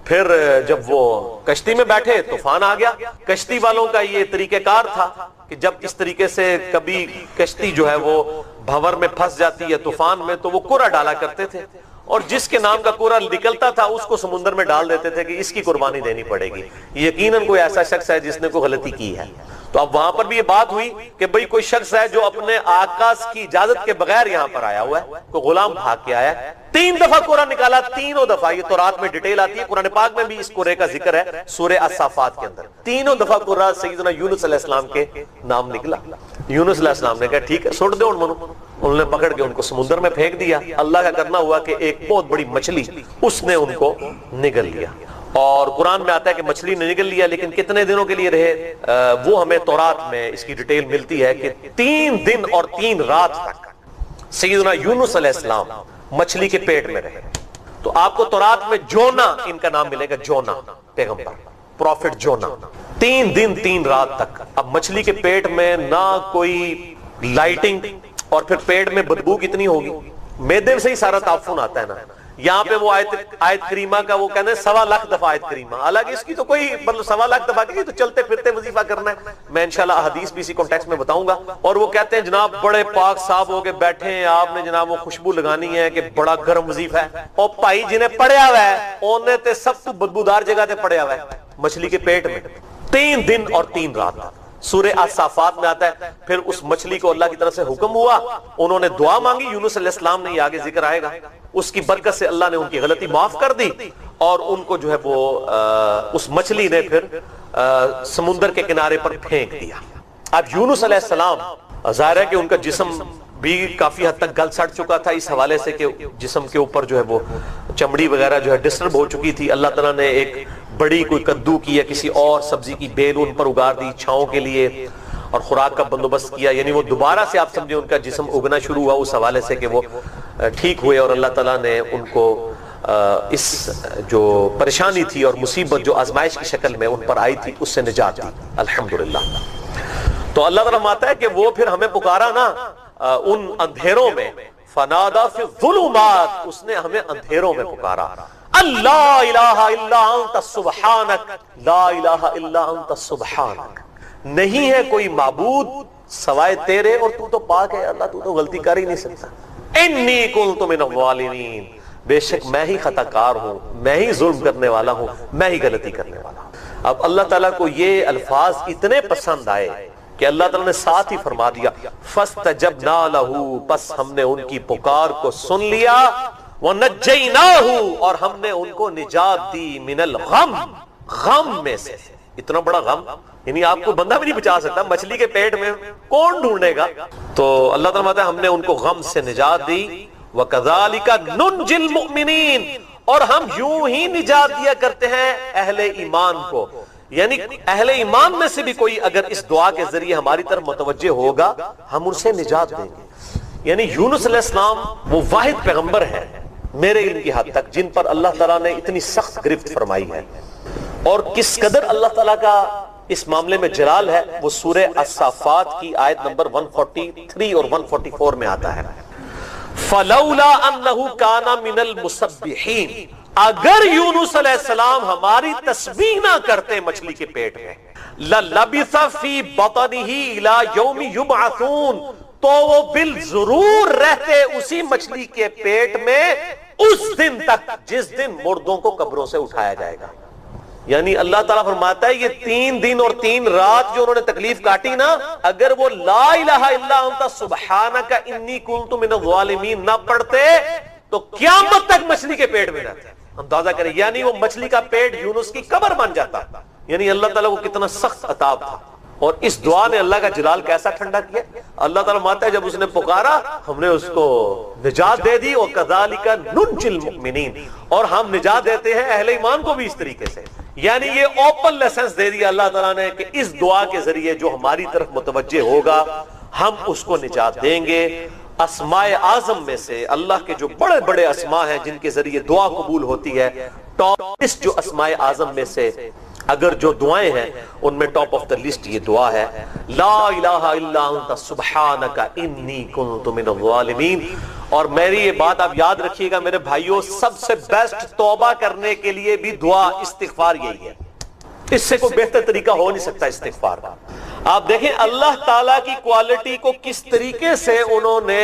پھر جب وہ کشتی میں بیٹھے طوفان آ گیا. کشتی والوں کا یہ طریقہ کار تھا کہ جب اس طریقے سے کبھی کشتی جو ہے وہ بھنور میں پھنس جاتی ہے طوفان میں، تو وہ کوڑا ڈالا کرتے تھے، اور جس کے نام کا کوڑا نکلتا تھا اس کو سمندر میں ڈال دیتے تھے کہ اس کی قربانی دینی پڑے گی، یقیناً کوئی ایسا شخص ہے جس نے کوئی غلطی کی ہے. تو اب وہاں پر بھی یہ بات ہوئی کہ بھئی کوئی شخص ہے جو اپنے آقا کی اجازت کے بغیر یہاں پر آیا ہوا ہے، کوئی غلام بھاگ کے آیا ہے. 3 دفعہ کوڑا نکالا، تینوں دفعہ، یہ تورات میں ڈیٹیل آتی ہے، قرآن پاک میں بھی اس کوڑے کا ذکر ہے سورہ الصافات کے اندر. تینوں دفعہ کوڑا سیدنا یونس علیہ السلام کے نام نکلا. یونس علیہ السلام نے کہا ٹھیک ہے سوٹ دو. انہوں نے پکڑ کے ان کو سمندر میں پھینک دیا. اللہ کا کرنا ہوا کہ ایک بہت بڑی مچھلی اس نے ان کو نگل لیا. اور قرآن میں آتا ہے کہ مچھلی نے نگل لیا، لیکن کتنے دنوں کے لیے رہے وہ ہمیں تورات میں اس کی ڈیٹیل ملتی ہے کہ 3 دن اور 3 رات تک سیدنا یونس علیہ السلام مچھلی کے پیٹ میں رہے. تو آپ کو تورات میں جونا ان کا نام ملے گا، جونا پیغمبر، پروفٹ جونا. 3 دن 3 رات تک. اب مچھلی کے پیٹ میں نہ کوئی لائٹنگ، اور پھر پیٹ میں بدبو کتنی ہوگی، میدے سے ہی سارا تعفن آتا ہے نا. یہاں پہ وہ آیت کریمہ کا وہ کہنے 1.25 دفعہ آیت کریمہ، حالانکہ اس کی تو کوئی مطلب 1.25 دفعہ کی تو چلتے پھرتے وظیفہ کرنا ہے. میں انشاءاللہ حدیث بھی اسی کانٹیکسٹ میں بتاؤں گا. اور وہ کہتے ہیں جناب بڑے پاک صاحب ہو کے بیٹھے ہیں آپ نے، جناب وہ خوشبو لگانی ہے کہ بڑا گرم وظیفہ ہے. اور بھائی جنہیں پڑیا ہوا ہے انہیں تے سب تو بدبودار جگہ تے پڑیا ہوا ہے مچھلی کے پیٹ میں 3 دن اور 3 رات. سورہ الصافات میں آتا ہے پھر اس مچھلی کو اللہ کی طرف سے حکم ہوا، انہوں نے دعا مانگی. یونس علیہ السلام نے، یہ آگے ذکر آئے گا، اس کی برکت سے اللہ نے ان کی غلطی معاف کر دی، اور ان کو جو ہے وہ اس مچھلی نے پھر سمندر کے کنارے پر پھینک دیا۔ اب یونس علیہ السلام، ظاہر ہے کہ ان کا جسم بھی کافی حد تک گل سڑ چکا تھا اس حوالے سے کہ جسم کے اوپر جو ہے وہ چمڑی وغیرہ جو ہے ڈسٹرب ہو چکی تھی۔ اللہ تعالیٰ نے ایک بڑی کوئی کدو کی یا کسی اور سبزی کی بیل ان پر اگار دی چھاؤں کے لیے، اور خوراک کا بندوبست کیا، یعنی وہ دوبارہ سے آپ سمجھیں ان کا جسم اگنا شروع ہوا اس حوالے سے کہ وہ ٹھیک ہوئے، اور اللہ تعالیٰ نے ان کو اس جو پریشانی تھی اور مصیبت جو آزمائش کی شکل میں ان پر آئی تھی اس سے نجات دی الحمدللہ۔ تو اللہ تعالیٰ فرماتا ہے کہ وہ پھر ہمیں پکارا نا ان اندھیروں میں، فنادا فی الظلمات، اس نے ہمیں اندھیروں میں پکارا، اللہ الہ الا انت سبحانک، لا الہ الا انت سبحانک، نہیں ہے کوئی معبود سوائے تیرے اور تو تو پاک ہے اللہ، تو تو غلطی کر ہی نہیں سکتا، انی کنت من الظالمین، بے شک میں ہی خطا کار ہوں، میں ہی ظلم کرنے والا ہوں، میں ہی غلطی کرنے والا ہوں۔ اب اللہ تعالیٰ کو یہ الفاظ اتنے پسند آئے کہ اللہ تعالیٰ نے ساتھ ہی فرما دیا فَاسْتَجَبْنَا لَهُ، پس ہم نے ان کی پکار کو سن لیا، وَنَجَّيْنَاهُ، اور ہم نے ان کو نجات دی، من الغم، غم میں سے، اتنا بڑا غم یعنی آپ کو بندہ بھی نہیں بچا سکتا، مچھلی کے پیٹ میں کون ڈھونڈے گا؟ تو اللہ تعالیٰ فرماتا ہے ہم نے ان کو غم سے نجات دی، وَكَذَلِكَ نُنْجِي الْمُؤْمِنِينَ، اور ہم یوں ہی نجات دیا کرتے ہیں اہل ایمان کو، یعنی اہل ایمان میں سے بھی کوئی اگر اس دعا کے ذریعے ہماری طرف متوجہ ہوگا ہم ان سے نجات دیں گے۔ یعنی یونس علیہ السلام وہ واحد پیغمبر ہیں میرے علم کی حد تک جن پر اللہ تعالیٰ نے اتنی سخت گرفت فرمائی ہے، اور کس قدر اللہ تعالیٰ کا اس معاملے میں جلال ہے وہ سورہ الصافات کی آیت نمبر 143 اور 144 میں آتا ہے، فَلَوْلَا أَنَّهُ كَانَ مِنَ الْمُسَبِّحِينَ، اگر یونس علیہ السلام ہماری تسبیح نہ کرتے مچھلی کے پیٹ میں، لَلَبِثَ فِي بَطْنِهِ إِلَى يَوْمِ يُبْعَثُونَ، تو وہ بالضرور رہتے اسی مچھلی کے پیٹ میں اس دن تک جس دن مردوں کو قبروں سے اٹھایا جائے گا۔ یعنی اللہ تعالیٰ فرماتا ہے یہ 3 دن اور 3 رات جو انہوں نے تکلیف کاٹی نا، اگر وہ لا الہ الا انت سبحانک انی کنت من الظالمین نہ پڑھتے تو قیامت تک مچھلی کے پیٹ میں رہتے۔ اندازہ کریں، یعنی وہ مچھلی کا پیٹ یونس کی قبر بن جاتا، یعنی اللہ تعالیٰ کو کتنا سخت عذاب تھا، اور اس دعا نے اللہ کا جلال کیسا ٹھنڈا کیا۔ اللہ تعالیٰ فرماتا ہے جب اس نے پکارا ہم نے اس کو نجات دے دی، وَكَذَلِكَ نُنْجِي الْمُؤْمِنِينَ، اور ہم نجات دیتے ہیں اہل ایمان کو بھی اس طریقے سے۔ یعنی یہ اوپن لیسنس دے دیا اللہ تعالیٰ نے کہ اس دعا کے ذریعے جو ہماری طرف متوجہ ہوگا ہم اس کو نجات دیں گے۔ اسماء اعظم میں سے اللہ کے جو بڑے بڑے اسماء ہیں جن کے ذریعے دعا قبول ہوتی ہے، ٹاپ لسٹ جو اسماء اعظم میں سے اگر جو دعائیں ہیں ان میں ٹاپ آف دا لسٹ یہ دعا ہے، لا الہ الا انت سبحانک انی کنت من الظالمین۔ اور میری یہ بات آپ یاد رکھیے گا میرے بھائیوں، سب سے بیسٹ توبہ کرنے کے لیے بھی دعا استغفار یہی ہے، اس سے کوئی بہتر طریقہ ہو نہیں سکتا استغفار کا۔ آپ دیکھیں اللہ تعالیٰ کی کوالٹی کو کس طریقے سے انہوں نے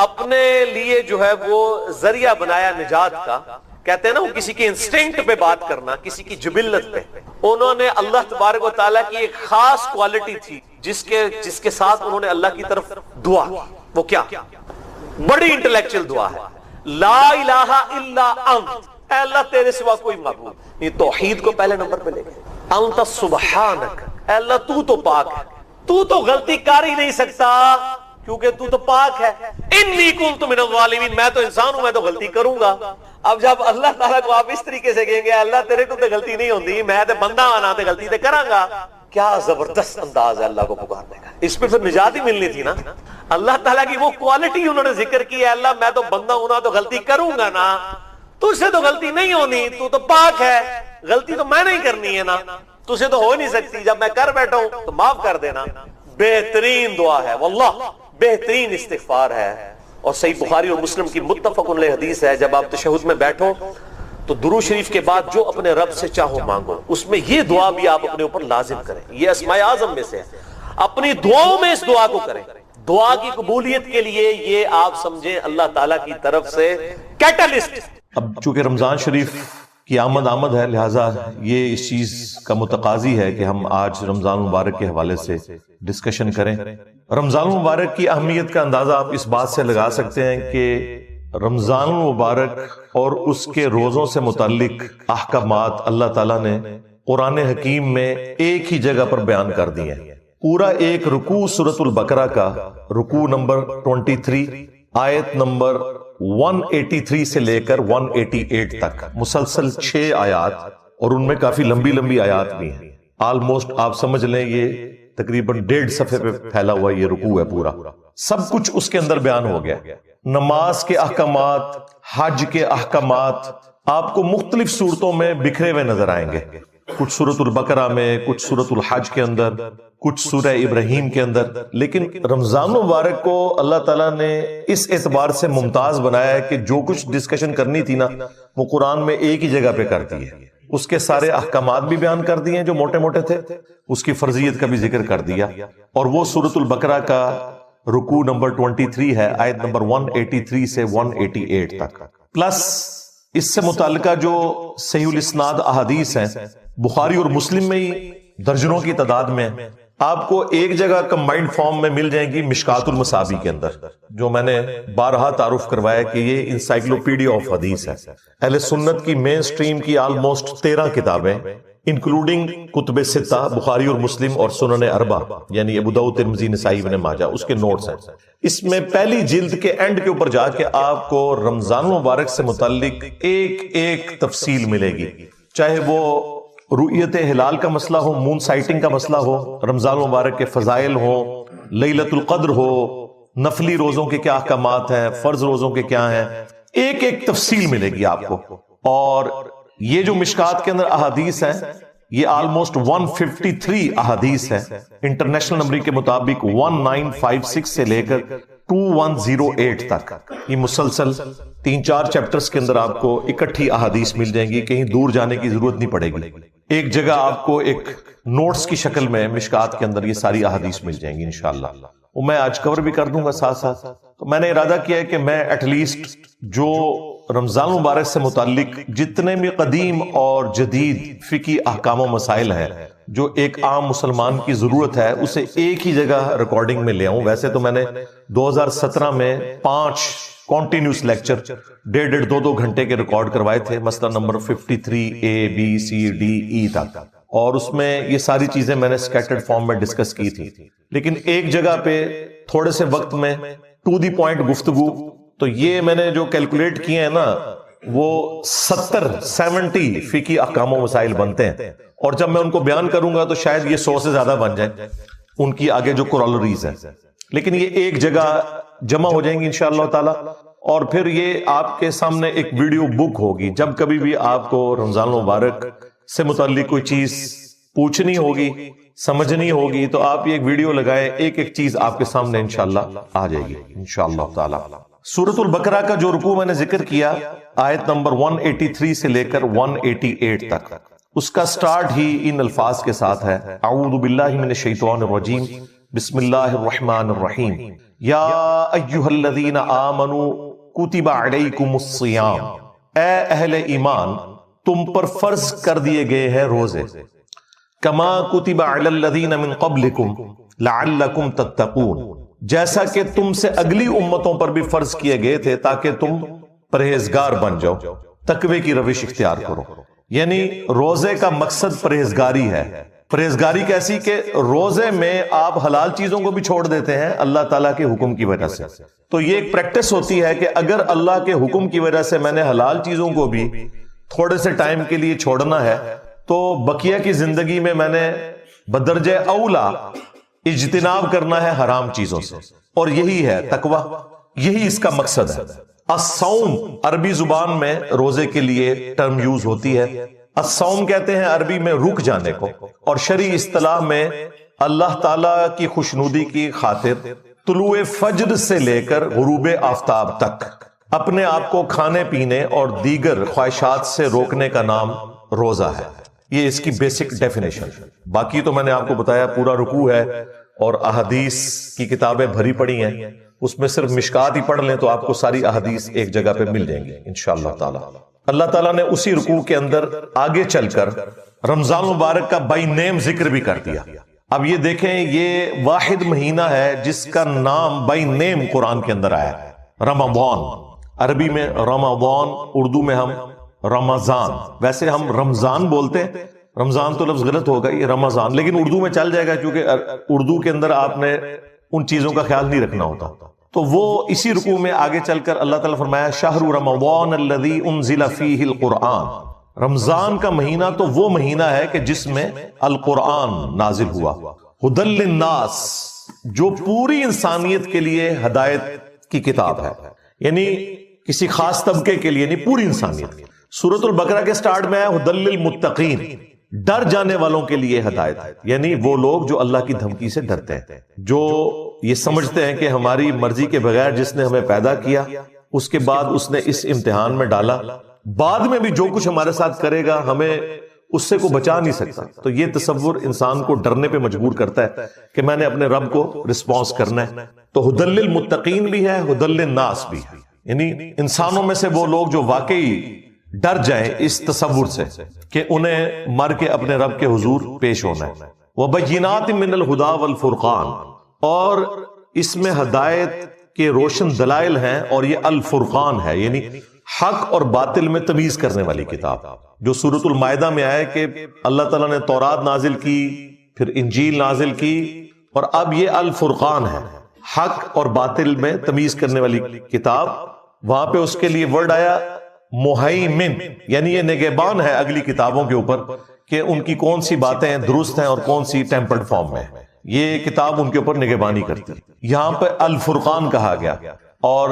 اپنے لیے جو ہے وہ ذریعہ بنایا نجات کا۔ کہتے ہیں نا وہ کسی کی انسٹنکٹ پہ بات کرنا، کسی کی جبلت پہ، انہوں نے اللہ تبارک و تعالیٰ کی ایک خاص کوالٹی تھی جس کے ساتھ انہوں نے اللہ کی طرف دعا کی۔ وہ کیا؟ بڑی انٹلیکچل دعا ہے، لا الہ الا انت، اے اللہ تیرے سوا کوئی معبود، یہ توحید کو پہلے نمبر پہ لے گئے، انت سبحانک، اے اللہ تو تو پاک ہے، تو تو غلطی کر ہی نہیں سکتا کیونکہ تو تو پاک ہے، انی کنت من الظالمین، میں تو انسان ہوں میں تو غلطی کروں گا۔ اب جب اللہ تعالیٰ کو آپ اس طریقے سے کہیں گے اللہ تیرے کو تو غلطی نہیں ہوندی، میں تو بندہ آنا تو غلطی تو کراں گا، کیا زبردست انداز ہے اللہ کو پکارنے کا۔ اس پہ پھر نجات ہی ملنی تھی نا۔ اللہ تعالیٰ کی وہ کوالٹی انہوں نے ذکر کی ہے، اللہ میں تو بندہ ہوں نا تو غلطی کروں گا نا، تجھ سے تو غلطی نہیں ہونی، تو تو پاک ہے، غلطی تو میں نہیں کرنی ہے نا، تجھ سے تو ہو نہیں سکتی، جب میں کر بیٹھا ہوں تو معاف کر دینا۔ بہترین دعا ہے واللہ، بہترین استغفار ہے، اور صحیح بخاری اور مسلم کی متفق علیہ حدیث ہے، جب آپ تشہد میں بیٹھو تو درود شریف کے بعد جو اپنے رب سے چاہو مانگو، اس میں یہ دعا بھی آپ اپنے اوپر لازم کریں، یہ اسماء اعظم میں سے ہے، اپنی دعاؤں میں اس دعا کو کریں۔ دعا کی قبولیت کے لیے یہ آپ سمجھیں اللہ تعالیٰ کی طرف سے کیٹلسٹ۔ اب چونکہ رمضان شریف کی آمد ہے، لہٰذا یہ اس چیز کا متقاضی ہے کہ ہم آج رمضان مبارک کے حوالے سے ڈسکشن کریں۔ رمضان مبارک کی اہمیت کا اندازہ آپ اس بات سے لگا سکتے ہیں کہ رمضان مبارک اور اس کے روزوں سے متعلق احکامات اللہ تعالیٰ نے قرآن حکیم میں ایک ہی جگہ پر بیان کر دی ہیں. پورا ایک رکوع سورۃ البقرہ کا رکوع نمبر 23 آیت نمبر 183 سے لے کر 188 تک مسلسل 6 آیات، اور ان میں کافی لمبی لمبی آیات بھی ہیں. آلموسٹ آپ سمجھ لیں یہ تقریباً 1.5 صفحے پہ پھیلا ہوا یہ رکوع ہے. پورا سب کچھ اس کے اندر بیان ہو گیا. نماز کے احکامات، حج کے احکامات آپ کو مختلف صورتوں میں بکھرے ہوئے نظر آئیں گے. کچھ سورۃ البقرہ میں، کچھ سورۃ الحج کے اندر، کچھ سورہ ابراہیم کے اندر. لیکن رمضان مبارک کو اللہ تعالیٰ نے اس اعتبار سے ممتاز بنایا ہے کہ جو کچھ ڈسکشن کرنی تھی نا وہ قرآن میں ایک ہی جگہ پہ کرتی ہے. اس کے سارے احکامات بھی بیان کر دیے جو موٹے موٹے تھے، اس کی فرضیت کا بھی ذکر کر دیا. اور وہ سورۃ البقرہ کا رکوع نمبر 23 ہے، آیت نمبر 183 سے 188 تک. پلس اس سے متعلقہ جو صحیح الاسناد احادیث ہیں بخاری اور مسلم میں ہی درجنوں کی تعداد میں آپ کو ایک جگہ کمبائنڈ فارم میں مل جائیں گی مشکات المصابیح کے اندر، جو میں نے بارہا تعارف کروایا کہ یہ انسائکلوپیڈیا آف حدیث ہے. اہل سنت کی مین سٹریم کی آلموسٹ 13 کتابیں انکلوڈنگ کتب ستہ بخاری اور مسلم اور سنن اربع یعنی ابو داؤد، ترمذی، نسائی، ابن ماجہ، اس کے نوٹس ہیں. اس میں پہلی جلد کے اینڈ کے اوپر جا کے آپ کو رمضان مبارک سے متعلق ایک ایک تفصیل ملے گی، چاہے وہ رؤیت ہلال کا مسئلہ ہو، مون سائٹنگ کا مسئلہ ہو، رمضان مبارک کے فضائل ہو، لیلۃ القدر ہو، نفلی روزوں کے کیا احکامات ہیں، فرض روزوں کے کیا ہیں، ایک ایک تفصیل ملے گی آپ کو. اور یہ جو مشکات کے اندر احادیث ہیں یہ آلموسٹ 153 احادیث ہیں. انٹرنیشنل نمبر کے مطابق 1956 سے لے کر 2108 تک یہ مسلسل 3-4 چیپٹرز کے اندر آپ کو اکٹھی احادیث مل جائیں گی. کہیں دور جانے کی ضرورت نہیں پڑے گی، ایک جگہ آپ کو ایک نوٹس کی شکل میں مشکات کے اندر یہ ساری احادیث مل جائیں گی انشاءاللہ. وہ میں آج کور بھی کر دوں گا ساتھ ساتھ. تو میں نے ارادہ کیا ہے کہ میں ایٹ لیسٹ جو رمضان مبارک سے متعلق جتنے بھی قدیم اور جدید فقہی احکام و مسائل ہیں جو ایک عام مسلمان کی ضرورت ہے اسے ایک ہی جگہ ریکارڈنگ میں لے آؤں. ویسے تو میں نے 2017 میں 5 کانٹینیوس لیکچر 1.5-2 گھنٹے کے ریکارڈ کروائے تھے، مسئلہ number 53 A B C D E تک، اور اس میں یہ ساری چیزیں میں نے سکیٹرڈ فارم میں ڈسکس کی تھی. لیکن ایک جگہ پہ تھوڑے سے وقت میں ٹو دی پوائنٹ گفتگو، تو یہ میں نے جو کیلکولیٹ کیے ہیں نا وہ 70 فقہی احکام و مسائل بنتے ہیں. اور جب میں ان کو بیان کروں گا تو شاید یہ 100 سے زیادہ بن جائیں ان کی آگے جو کورالریز ہیں. لیکن یہ ایک جگہ جمع ہو جائیں گی انشاءاللہ تعالی. اور پھر یہ آپ کے سامنے ایک ویڈیو بک ہوگی، جب کبھی بھی آپ کو رمضان مبارک سے متعلق کوئی چیز پوچھنی ہوگی، سمجھنی ہوگی، تو آپ یہ ایک ویڈیو لگائیں، ایک ایک چیز آپ کے سامنے انشاءاللہ آ جائے گی انشاءاللہ تعالی. سورۃ البقرہ کا جو رکوع میں نے ذکر کیا آیت نمبر 183 سے لے کر 188 تک، اس کا سٹارٹ ہی ان الفاظ کے ساتھ ہے، اعوذ باللہ من الشیطان الرجیم، بسم اللہ الرحمن الرحیم، یا ایھا الذین آمنوا کتب علیکم الصیام، اے اہل ایمان تم پر فرض کر دیے گئے ہیں روزے، کما کتب علی الذین من قبلکم لعلکم تتقون، جیسا کہ تم سے اگلی امتوں پر بھی فرض کیے گئے تھے تاکہ تم پرہیزگار بن جاؤ، تقوی کی روش اختیار کرو. یعنی روزے کا مقصد پرہیزگاری ہے. پرہیزگاری کیسی کہ روزے میں آپ حلال چیزوں کو بھی چھوڑ دیتے ہیں اللہ تعالیٰ کے حکم کی وجہ سے. تو یہ ایک پریکٹس ہوتی ہے کہ اگر اللہ کے حکم کی وجہ سے میں نے حلال چیزوں کو بھی تھوڑے سے ٹائم کے لیے چھوڑنا ہے تو بقیہ کی زندگی میں میں نے بدرجہ اولا اجتناب کرنا ہے حرام چیزوں سے. اور یہی ہے تقوی، یہی اس کا مقصد ہے. الصوم عربی زبان میں روزے کے لیے ٹرم یوز ہوتی ہے. الصوم کہتے ہیں عربی میں رک جانے کو، اور شرعی اصطلاح میں اللہ تعالیٰ کی خوشنودی کی خاطر طلوع فجر سے لے کر غروب آفتاب تک اپنے آپ کو کھانے پینے اور دیگر خواہشات سے روکنے کا نام روزہ ہے. یہ اس کی بیسک ڈیفینیشن. باقی تو میں نے آپ کو بتایا پورا رکوع ہے اور احادیث کی کتابیں بھری پڑی ہیں، اس میں صرف مشکات ہی پڑھ لیں تو آپ کو ساری احادیث ایک جگہ پہ مل جائیں گی انشاءاللہ تعالی. اللہ تعالیٰ نے اسی رکوع کے اندر آگے چل کر رمضان مبارک کا بائی نیم ذکر بھی کر دیا. اب یہ دیکھیں یہ واحد مہینہ ہے جس کا نام بائی نیم قرآن کے اندر آیا ہے، رمضان. عربی میں رمضان، اردو میں ہم رمضان، ویسے ہم رمضان بولتے ہیں رمضان تو لفظ غلط ہوگا، یہ رمضان، لیکن اردو میں چل جائے گا کیونکہ اردو کے اندر آپ نے ان چیزوں کا خیال نہیں رکھنا ہوتا. تو وہ اسی رکوع میں آگے چل کر اللہ تعالیٰ فرمایا شہر رمضان الذی انزل فیہ القرآن، رمضان کا مہینہ تو وہ مہینہ ہے کہ جس میں القرآن نازل ہوا، ھدی للناس، جو پوری انسانیت کے لیے ہدایت کی کتاب ہے، یعنی کسی خاص طبقے کے لیے نہیں، پوری انسانیت. سورۃ البقرہ کے سٹارٹ میں ہے ھدی للمتقین، ڈر جانے والوں کے لیے ہدایت، یعنی وہ لوگ جو اللہ کی دھمکی سے ڈرتے ہیں، جو یہ سمجھتے ہیں کہ ہماری مرضی کے بغیر جس نے ہمیں پیدا کیا، اس کے بعد اس نے اس امتحان میں ڈالا، بعد میں بھی جو کچھ ہمارے ساتھ کرے گا ہمیں اس سے کوئی بچا نہیں سکتا. تو یہ تصور انسان کو ڈرنے پہ مجبور کرتا ہے کہ میں نے اپنے رب کو رسپانس کرنا ہے. تو ھدی للمتقین بھی ہے، ھدی للناس بھی ہے، یعنی انسانوں میں سے وہ لوگ جو واقعی ڈر جائیں اس تصور سے کہ انہیں مر کے اپنے رب کے حضور پیش ہونا ہے. وَبَيِّنَاتٍ مِّنَ الْهُدَى وَالْفُرْقَانِ، اور اس میں ہدایت کے روشن دلائل ہیں، اور یہ الفرقان ہے، یعنی حق اور باطل میں تمیز کرنے والی کتاب، جو سورۃ المائدہ میں آئے کہ اللہ تعالیٰ نے تورات نازل کی، پھر انجیل نازل کی، اور اب یہ الفرقان ہے، حق اور باطل میں تمیز کرنے والی کتاب. وہاں پہ اس کے لیے ورڈ آیا مہیمن، یعنی یہ نگہبان ہے اگلی کتابوں کے اوپر کہ ان کی کون سی باتیں درست ہیں اور کون سی ٹیمپرڈ فارم میں، یہ کتاب ان کے اوپر نگہبانی کرتی. یہاں پہ الفرقان کہا گیا، اور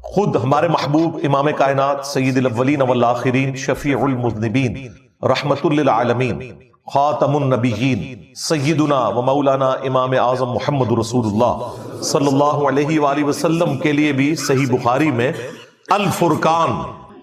خود ہمارے محبوب امام کائنات سید الاولین والآخرین شفیع المذنبین رحمت للعالمین خاتم النبیین سیدنا و مولانا امام اعظم محمد رسول اللہ صلی اللہ علیہ وآلہ وسلم کے لیے بھی صحیح بخاری میں الفرقان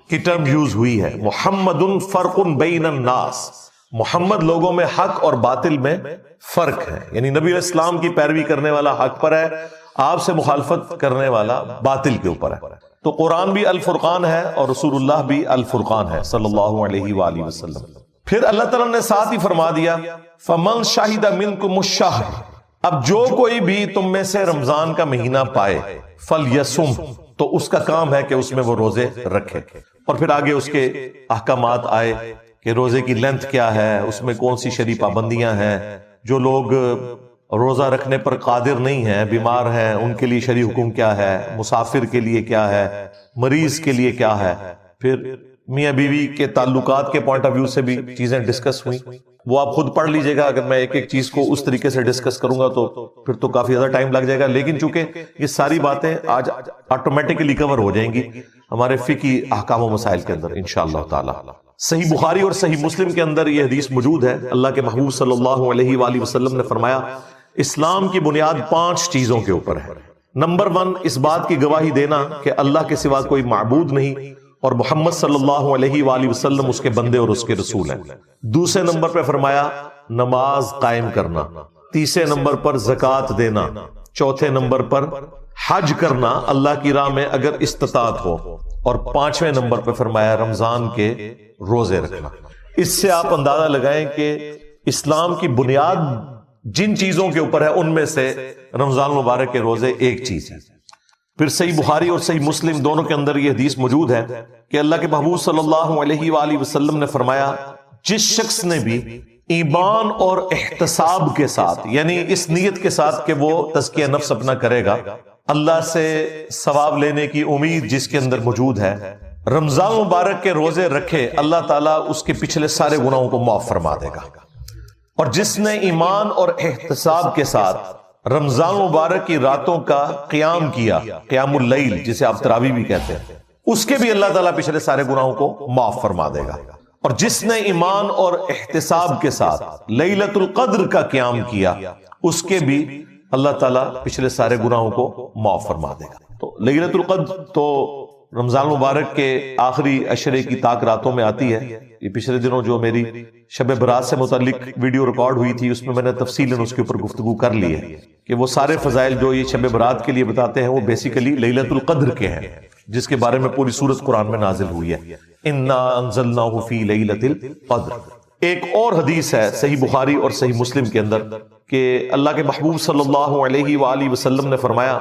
کی ٹرم یوز ہوئی ہے. محمد فرق بین الناس، محمد لوگوں میں حق اور باطل میں فرق ہے، یعنی نبی علیہ السلام کی پیروی کرنے والا حق پر ہے، آپ سے مخالفت کرنے والا باطل کے اوپر ہے. تو قرآن بھی الفرقان ہے اور رسول اللہ بھی الفرقان ہے صلی اللہ علیہ وآلہ وسلم. پھر اللہ تعالیٰ نے ساتھ ہی فرما دیا فَمَنْ شَهِدَ مِنْكُمُ الشَّهْرَ، اب جو کوئی بھی تم میں سے رمضان کا مہینہ پائے، فَلْيَصُمْ، تو اس کا کام ہے کہ اس میں وہ روزے رکھے. اور پھر آگے اس کے احکامات آئے کہ روزے کی لینتھ کیا ہے، اس میں کون سی شرعی پابندیاں ہیں، جو لوگ روزہ رکھنے پر قادر نہیں ہیں، بیمار ہیں، ان کے لیے شرعی حکم کیا ہے، مسافر کے لیے کیا ہے، مریض کے لیے کیا ہے. پھر میاں بیوی کے تعلقات کے پوائنٹ آف ویو سے بھی چیزیں ڈسکس ہوئیں، وہ آپ خود پڑھ لیجئے گا. اگر میں ایک ایک چیز کو اس طریقے سے ڈسکس کروں گا تو پھر تو کافی زیادہ ٹائم لگ جائے گا، لیکن چونکہ یہ ساری باتیں آج آٹومیٹکلی کور ہو جائیں گی ہمارے فقہی احکام و مسائل کے اندر انشاءاللہ تعالی. صحیح بخاری اور صحیح مسلم کے اندر یہ حدیث موجود ہے. اللہ کے محبوب صلی اللہ علیہ وآلہ وسلم نے فرمایا اسلام کی بنیاد 5 چیزوں کے اوپر ہے. نمبر 1، اس بات کی گواہی دینا کہ اللہ کے سوا کوئی معبود نہیں اور محمد صلی اللہ علیہ وآلہ وسلم اس کے بندے اور اس کے رسول ہیں. دوسرے نمبر پہ فرمایا نماز قائم کرنا. تیسرے نمبر پر زکوٰۃ دینا. چوتھے نمبر پر حج کرنا اللہ کی راہ میں اگر استطاعت ہو. اور 5ویں نمبر پہ فرمایا رمضان کے روزے رکھنا. اس سے آپ اندازہ لگائیں کہ اسلام کی بنیاد جن چیزوں کے اوپر ہے ان میں سے رمضان مبارک کے روزے ایک چیز ہے. پھر صحیح بخاری اور صحیح مسلم دونوں کے اندر یہ حدیث موجود ہے کہ اللہ کے محبوب صلی اللہ علیہ وآلہ وسلم نے فرمایا جس شخص نے بھی ایمان اور احتساب کے ساتھ، یعنی اس نیت کے ساتھ کہ وہ تزکیہ نفس اپنا کرے گا، اللہ سے ثواب لینے کی امید جس کے اندر موجود ہے، رمضان مبارک کے روزے رکھے، اللہ تعالیٰ اس کے پچھلے سارے گناہوں کو معاف فرما دے گا. اور جس نے ایمان اور احتساب کے ساتھ رمضان مبارک کی راتوں کا قیام کیا، قیام اللیل جسے آپ تراویح بھی کہتے ہیں، اس کے بھی اللہ تعالیٰ پچھلے سارے گناہوں کو معاف فرما دے گا. اور جس نے ایمان اور احتساب کے ساتھ لیلۃ القدر کا قیام کیا، اس کے بھی اللہ تعالیٰ پچھلے سارے گناہوں کو معاف فرما دے گا. تو لیلۃ القدر تو رمضان مبارک کے آخری عشرے کی طاق راتوں میں آتی ہے. یہ پچھلے دنوں جو میری شب برات سے متعلق ویڈیو ریکارڈ ہوئی تھی اس میں نے تفصیلاً اس کے اوپر گفتگو کر لی ہے کہ وہ سارے فضائل جو یہ شب برات کے لیے بتاتے ہیں وہ بیسیکلی لیلۃ القدر کے ہیں، جس کے بارے میں پوری سورت قرآن میں نازل ہوئی ہے، انا انزلناہ فی لیلۃ القدر. ایک اور حدیث ہے صحیح بخاری اور صحیح مسلم کے اندر کہ اللہ کے محبوب صلی اللہ علیہ وآلہ وسلم نے فرمایا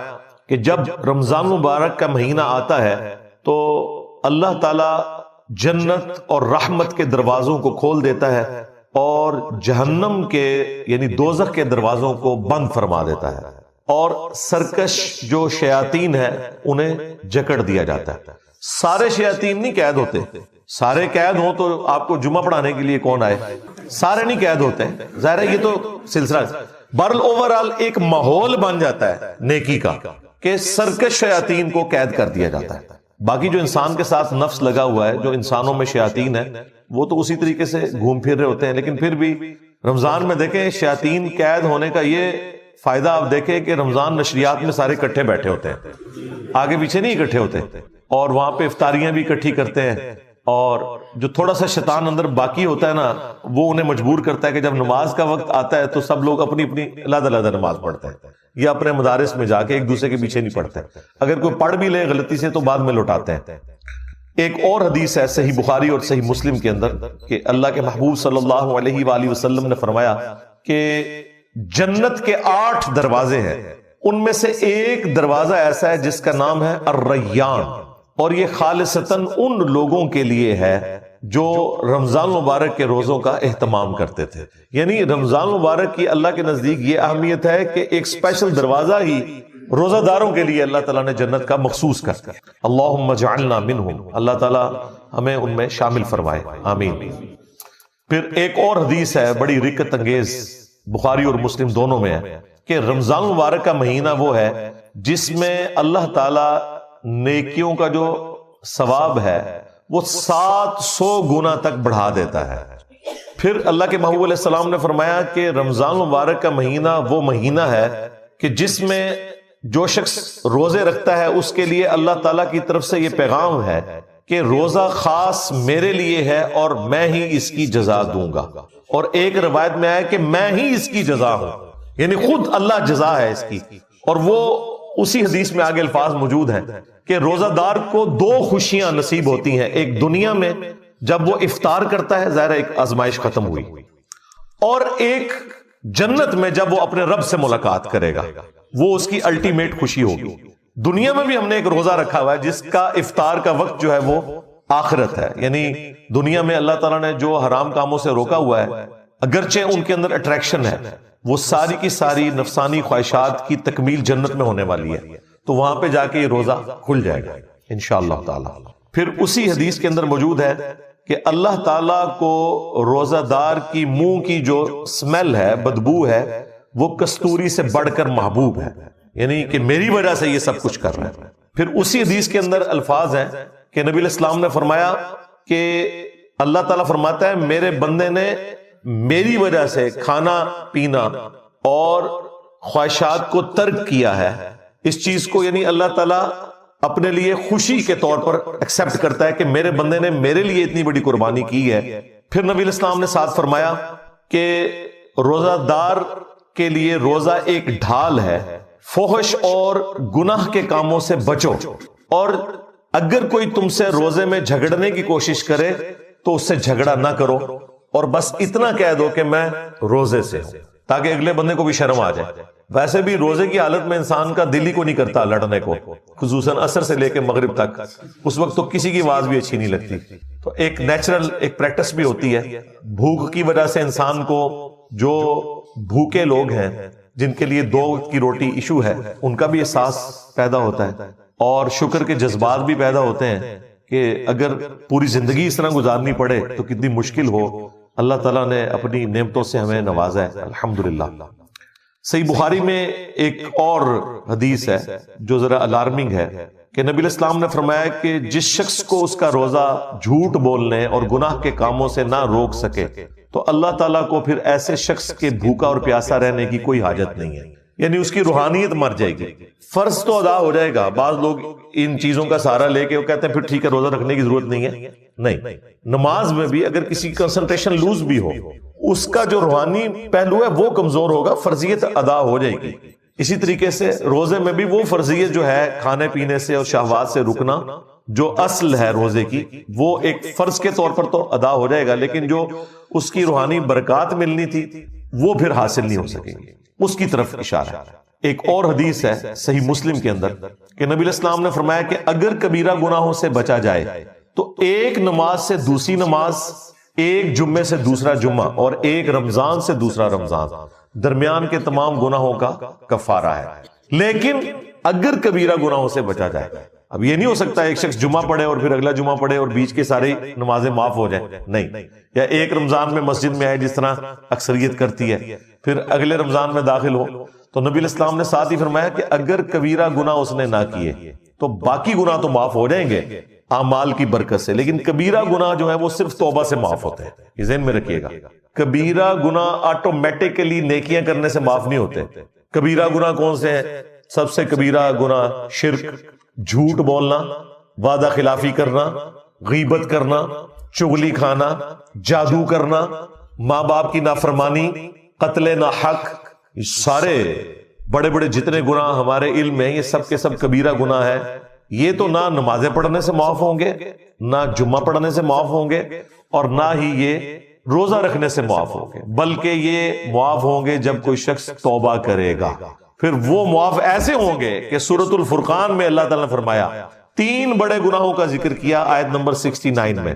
کہ جب رمضان مبارک کا مہینہ آتا ہے تو اللہ تعالی جنت اور رحمت کے دروازوں کو کھول دیتا ہے اور جہنم کے یعنی دوزخ کے دروازوں کو بند فرما دیتا ہے، اور سرکش جو شیاطین ہے انہیں جکڑ دیا جاتا ہے۔ سارے شیاطین نہیں قید ہوتے، سارے قید ہوں تو آپ کو جمعہ پڑھانے کے لیے کون آئے؟ سارے نہیں قید ہوتے ہیں، ظاہر ہے یہ تو سلسلہ بہرحال اوورآل ایک ماحول بن جاتا ہے نیکی کا کہ سرکش شیاطین کو قید کر دیا جاتا ہے۔ باقی جو انسان کے ساتھ نفس لگا ہوا ہے، جو انسانوں میں شیاطین ہے، وہ تو اسی طریقے سے گھوم پھر رہے ہوتے ہیں، لیکن پھر بھی رمضان میں دیکھیں شیاطین قید ہونے کا یہ فائدہ آپ دیکھیں کہ رمضان نشریات میں سارے اکٹھے بیٹھے ہوتے ہیں، آگے پیچھے نہیں اکٹھے ہوتے، اور وہاں پہ افطاریاں بھی اکٹھی کرتے ہیں، اور جو تھوڑا سا شیطان اندر باقی ہوتا ہے نا، وہ انہیں مجبور کرتا ہے کہ جب نماز کا وقت آتا ہے تو سب لوگ اپنی اپنی علیحدہ علیحدہ نماز پڑھتے ہیں، یا اپنے مدارس میں جا کے ایک دوسرے کے پیچھے نہیں پڑھتے، اگر کوئی پڑھ بھی لے غلطی سے تو بعد میں لوٹاتے ہیں۔ ایک اور حدیث ہے صحیح بخاری اور صحیح مسلم کے اندر کہ اللہ کے محبوب صلی اللہ علیہ وآلہ وسلم نے فرمایا کہ جنت کے 8 دروازے ہیں، ان میں سے ایک دروازہ ایسا ہے جس کا نام ہے الریان، اور یہ خالصتاً ان لوگوں کے لیے ہے جو رمضان مبارک کے روزوں کا اہتمام کرتے تھے۔ یعنی رمضان مبارک کی اللہ کے نزدیک یہ اہمیت ہے کہ ایک اسپیشل دروازہ ہی روزہ داروں کے لیے اللہ تعالیٰ نے جنت کا مخصوص کر دیا۔ اللہم اجعلنا منہم، اللہ تعالیٰ ہمیں ان میں شامل فرمائے، آمین۔ پھر ایک اور حدیث ہے بڑی رکت انگیز، بخاری اور مسلم دونوں میں ہے، کہ رمضان مبارک کا مہینہ وہ ہے جس میں اللہ تعالیٰ نیکیوں کا جو ثواب ہے وہ 700 گنا تک بڑھا دیتا ہے۔ پھر اللہ کے محبوب علیہ السلام نے فرمایا کہ رمضان مبارک کا مہینہ وہ مہینہ ہے کہ جس میں جو شخص روزے رکھتا ہے اس کے لیے اللہ تعالیٰ کی طرف سے یہ پیغام ہے کہ روزہ خاص میرے لیے ہے اور میں ہی اس کی جزا دوں گا، اور ایک روایت میں آیا کہ میں ہی اس کی جزا ہوں، یعنی خود اللہ جزا ہے اس کی۔ اور وہ اسی حدیث میں آگے الفاظ موجود ہیں کہ روزہ دار کو 2 خوشیاں نصیب ہوتی ہیں، ایک دنیا میں جب وہ افطار کرتا ہے، ظاہر ایک آزمائش ختم ہوئی، اور ایک جنت میں جب وہ اپنے رب سے ملاقات کرے گا، وہ اس کی الٹیمیٹ خوشی ہوگی۔ دنیا میں بھی ہم نے ایک روزہ رکھا ہوا ہے جس کا افطار کا وقت جو ہے وہ آخرت ہے، یعنی دنیا میں اللہ تعالیٰ نے جو حرام کاموں سے روکا ہوا ہے، اگرچہ ان کے اندر اٹریکشن ہے، وہ ساری کی ساری نفسانی خواہشات کی تکمیل جنت میں ہونے والی ہے، تو وہاں پہ جا کے یہ روزہ کھل جائے گا انشاءاللہ تعالی۔ پھر اسی حدیث کے اندر موجود ہے کہ اللہ تعالیٰ کو روزہ دار کی منہ کی جو سمیل ہے، بدبو ہے، وہ کستوری سے بڑھ کر محبوب ہے، یعنی کہ میری وجہ سے یہ سب کچھ کر رہا ہے۔ پھر اسی حدیث کے اندر الفاظ ہیں کہ نبی علیہ السلام نے فرمایا کہ اللہ تعالیٰ فرماتا ہے میرے بندے نے میری وجہ سے کھانا پینا اور خواہشات کو ترک کیا ہے، اس چیز کو یعنی اللہ تعالیٰ اپنے لیے خوشی کے طور پر ایکسپٹ کرتا ہے کہ میرے بندے نے میرے لیے اتنی بڑی قربانی کی ہے۔ پھر نبی علیہ السلام نے ساتھ فرمایا کہ روزہ دار کے لیے روزہ ایک ڈھال ہے، فحش اور گناہ کے کاموں سے بچو، اور اگر کوئی تم سے روزے میں جھگڑنے کی کوشش کرے تو اس سے جھگڑا نہ کرو، اور بس اتنا کہہ دو کہ میں روزے سے ہوں، تاکہ اگلے بندے کو بھی شرم آ جائے۔ ویسے بھی روزے کی حالت میں انسان کا دل ہی کو نہیں کرتا لڑنے کو، خصوصاً عصر سے لے کے مغرب تک، اس وقت تو کسی کی آواز بھی اچھی نہیں لگتی۔ تو ایک نیچرل ایک پریکٹس بھی ہوتی ہے، بھوک کی وجہ سے انسان کو، جو بھوکے لوگ ہیں جن کے لیے 2 وقت کی روٹی ایشو ہے، ان کا بھی احساس پیدا ہوتا ہے، اور شکر کے جذبات بھی پیدا ہوتے ہیں کہ اگر پوری زندگی اس طرح گزارنی پڑے تو کتنی مشکل ہو، اللہ تعالیٰ نے اپنی نعمتوں سے ہمیں نوازا ہے، الحمدللہ۔ صحیح بخاری میں ایک اور حدیث ہے جو ذرا الارمنگ ہے کہ نبی علیہ السلام نے فرمایا کہ جس شخص کو اس کا روزہ جھوٹ بولنے اور گناہ کے کاموں سے نہ روک سکے تو اللہ تعالیٰ کو پھر ایسے شخص کے بھوکا اور پیاسا رہنے کی کوئی حاجت نہیں ہے، یعنی اس کی روحانیت مر جائے گی۔ فرض تو ادا ہو جائے گا، بعض لوگ ان چیزوں کا سہارا لے کے وہ کہتے ہیں پھر ٹھیک ہے روزہ رکھنے کی ضرورت نہیں ہے، نہیں، نماز میں بھی اگر کسی کنسنٹریشن لوز بھی ہو، اس کا جو روحانی پہلو ہے وہ کمزور ہوگا، فرضیت ادا ہو جائے گی۔ اسی طریقے سے روزے میں بھی وہ فرضیت جو ہے کھانے پینے سے اور شہوات سے رکنا، جو اصل ہے روزے کی، وہ ایک فرض کے طور پر تو ادا ہو جائے گا، لیکن جو اس کی روحانی برکات ملنی تھی وہ پھر حاصل نہیں ہو سکے گی، اس کی طرف اشارہ ہے۔ ایک اور حدیث ہے صحیح مسلم کے اندر کہ نبی علیہ السلام نے فرمایا کہ اگر کبیرہ گناہوں سے بچا جائے تو ایک نماز سے دوسری نماز ایک جمعے سے دوسرا جمعہ اور ایک رمضان سے دوسرا رمضان درمیان کے تمام گناہوں کا کفارہ ہے۔ لیکن اگر کبیرہ گناہوں سے بچا جائے، اب یہ نہیں ہو سکتا ایک شخص جمعہ پڑھے اور پھر اگلا جمعہ پڑھے اور بیچ کے ساری نمازیں معاف ہو جائیں، نہیں، یا ایک رمضان میں مسجد میں آئے جس طرح اکثریت کرتی ہے، پھر اگلے رمضان میں داخل ہو، تو نبی علیہ السلام نے ساتھ ہی فرمایا کہ اگر کبیرہ گناہ اس نے نہ کیے تو باقی گناہ تو معاف ہو جائیں گے اعمال کی برکت سے، لیکن کبیرہ گناہ جو ہے وہ صرف توبہ سے معاف ہوتے ہیں۔ یہ ذہن میں رکھیے گا، کبیرہ گناہ آٹومیٹکلی نیکیاں کرنے سے معاف نہیں ہوتے۔ کبیرہ گناہ کون سے ہیں؟ سب سے کبیرہ گناہ شرک، جھوٹ بولنا، وعدہ خلافی کرنا، غیبت کرنا، چغلی کھانا، جادو کرنا، ماں باپ کی نافرمانی، قتل ناحق، یہ سارے بڑے بڑے جتنے گناہ ہمارے علم میں یہ سب کے سب کبیرہ گناہ ہے۔ یہ تو نہ نمازیں پڑھنے سے معاف ہوں گے، نہ جمعہ پڑھنے سے معاف ہوں گے، اور نہ ہی یہ روزہ رکھنے سے معاف ہوں گے، بلکہ یہ معاف ہوں گے جب کوئی شخص توبہ کرے گا۔ پھر وہ معاف ایسے ہوں گے کہ سورۃ الفرقان میں اللہ تعالیٰ نے فرمایا 3 بڑے گناہوں کا ذکر کیا آیت نمبر 69 میں،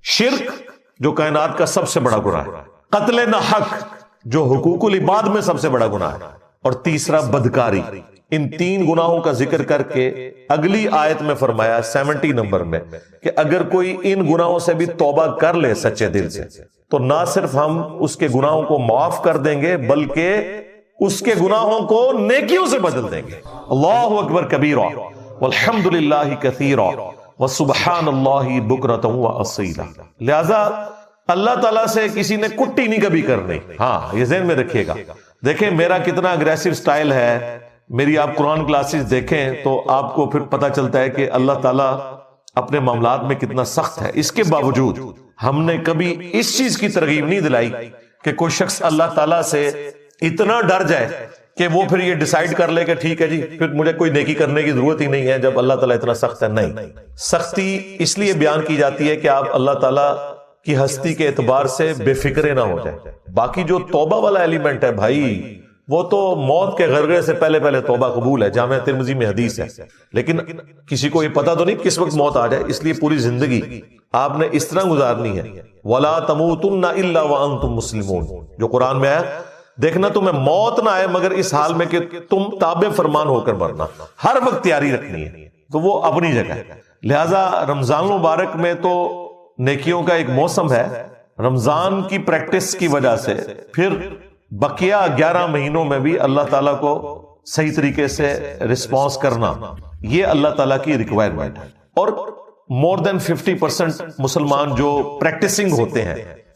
شرک جو کائنات کا سب سے بڑا گناہ ہے، قتل ناحق جو حقوق العباد میں سب سے بڑا گناہ ہے، اور تیسرا بدکاری۔ ان 3 گناہوں کا ذکر کر کے اگلی آیت میں فرمایا 70 نمبر میں کہ اگر کوئی ان گناہوں سے بھی توبہ کر لے سچے دل سے تو نہ صرف ہم اس کے گناہوں کو معاف کر دیں گے بلکہ اس کے گناہوں کو نیکیوں سے بدل دیں گے۔ اللہ اکبر کبیرہ والحمد للہ کثیرہ وسبحان اللہ بکرۃ واصیلا۔ لہذا اللہ تعالیٰ سے کسی نے کٹی نہیں کبھی کرنی۔ ہاں یہ ذہن میں رکھیے گا۔ دیکھیں میرا کتنا اگریسو سٹائل ہے، میری آپ قرآن کلاسز دیکھیں تو آپ کو پھر پتہ چلتا ہے کہ اللہ تعالیٰ اپنے معاملات میں کتنا سخت ہے۔ اس کے باوجود ہم نے کبھی اس چیز کی ترغیب نہیں دلائی کہ کوئی شخص اللہ تعالیٰ سے اتنا ڈر جائے کہ وہ پھر یہ ڈیسائیڈ کر لے کہ ٹھیک ہے جی پھر مجھے کوئی نیکی کرنے کی ضرورت ہی نہیں ہے جب اللہ تعالیٰ اتنا سخت ہے۔ نہیں، سختی اس لیے بیان کی جاتی ہے کہ آپ اللہ تعالیٰ کی ہستی کے اعتبار سے بے فکرے نہ ہو جائیں۔ باقی جو توبہ والا ایلیمنٹ ہے بھائی، وہ تو موت کے غرغرے سے پہلے توبہ قبول ہے، جامعہ ترمذی میں حدیث ہے۔ لیکن کسی کو یہ پتا تو نہیں کس وقت موت آ جائے، اس لیے پوری زندگی آپ نے اس طرح گزارنی ہے۔ وَلَا تَمُوتُنَّ إِلَّا وَأَنْتُمْ مُسْلِمُونَ، جو قرآن میں آیا، دیکھنا تمہیں موت نہ آئے مگر اس حال میں کہ تم تابع فرمان ہو کر مرنا، ہر وقت تیاری رکھنی ہے، تو وہ اپنی جگہ ہے۔ لہٰذا رمضان المبارک میں تو نیکیوں کا ایک موسم ہے، رمضان کی پریکٹس کی وجہ سے پھر بقیہ 11 مہینوں میں بھی اللہ تعالیٰ کو صحیح طریقے سے رسپانس کرنا، یہ اللہ تعالیٰ کی ریکوائرمنٹ ہے۔ اور مور دین 50% مسلمان جو پریکٹسنگ ہوتے ہیں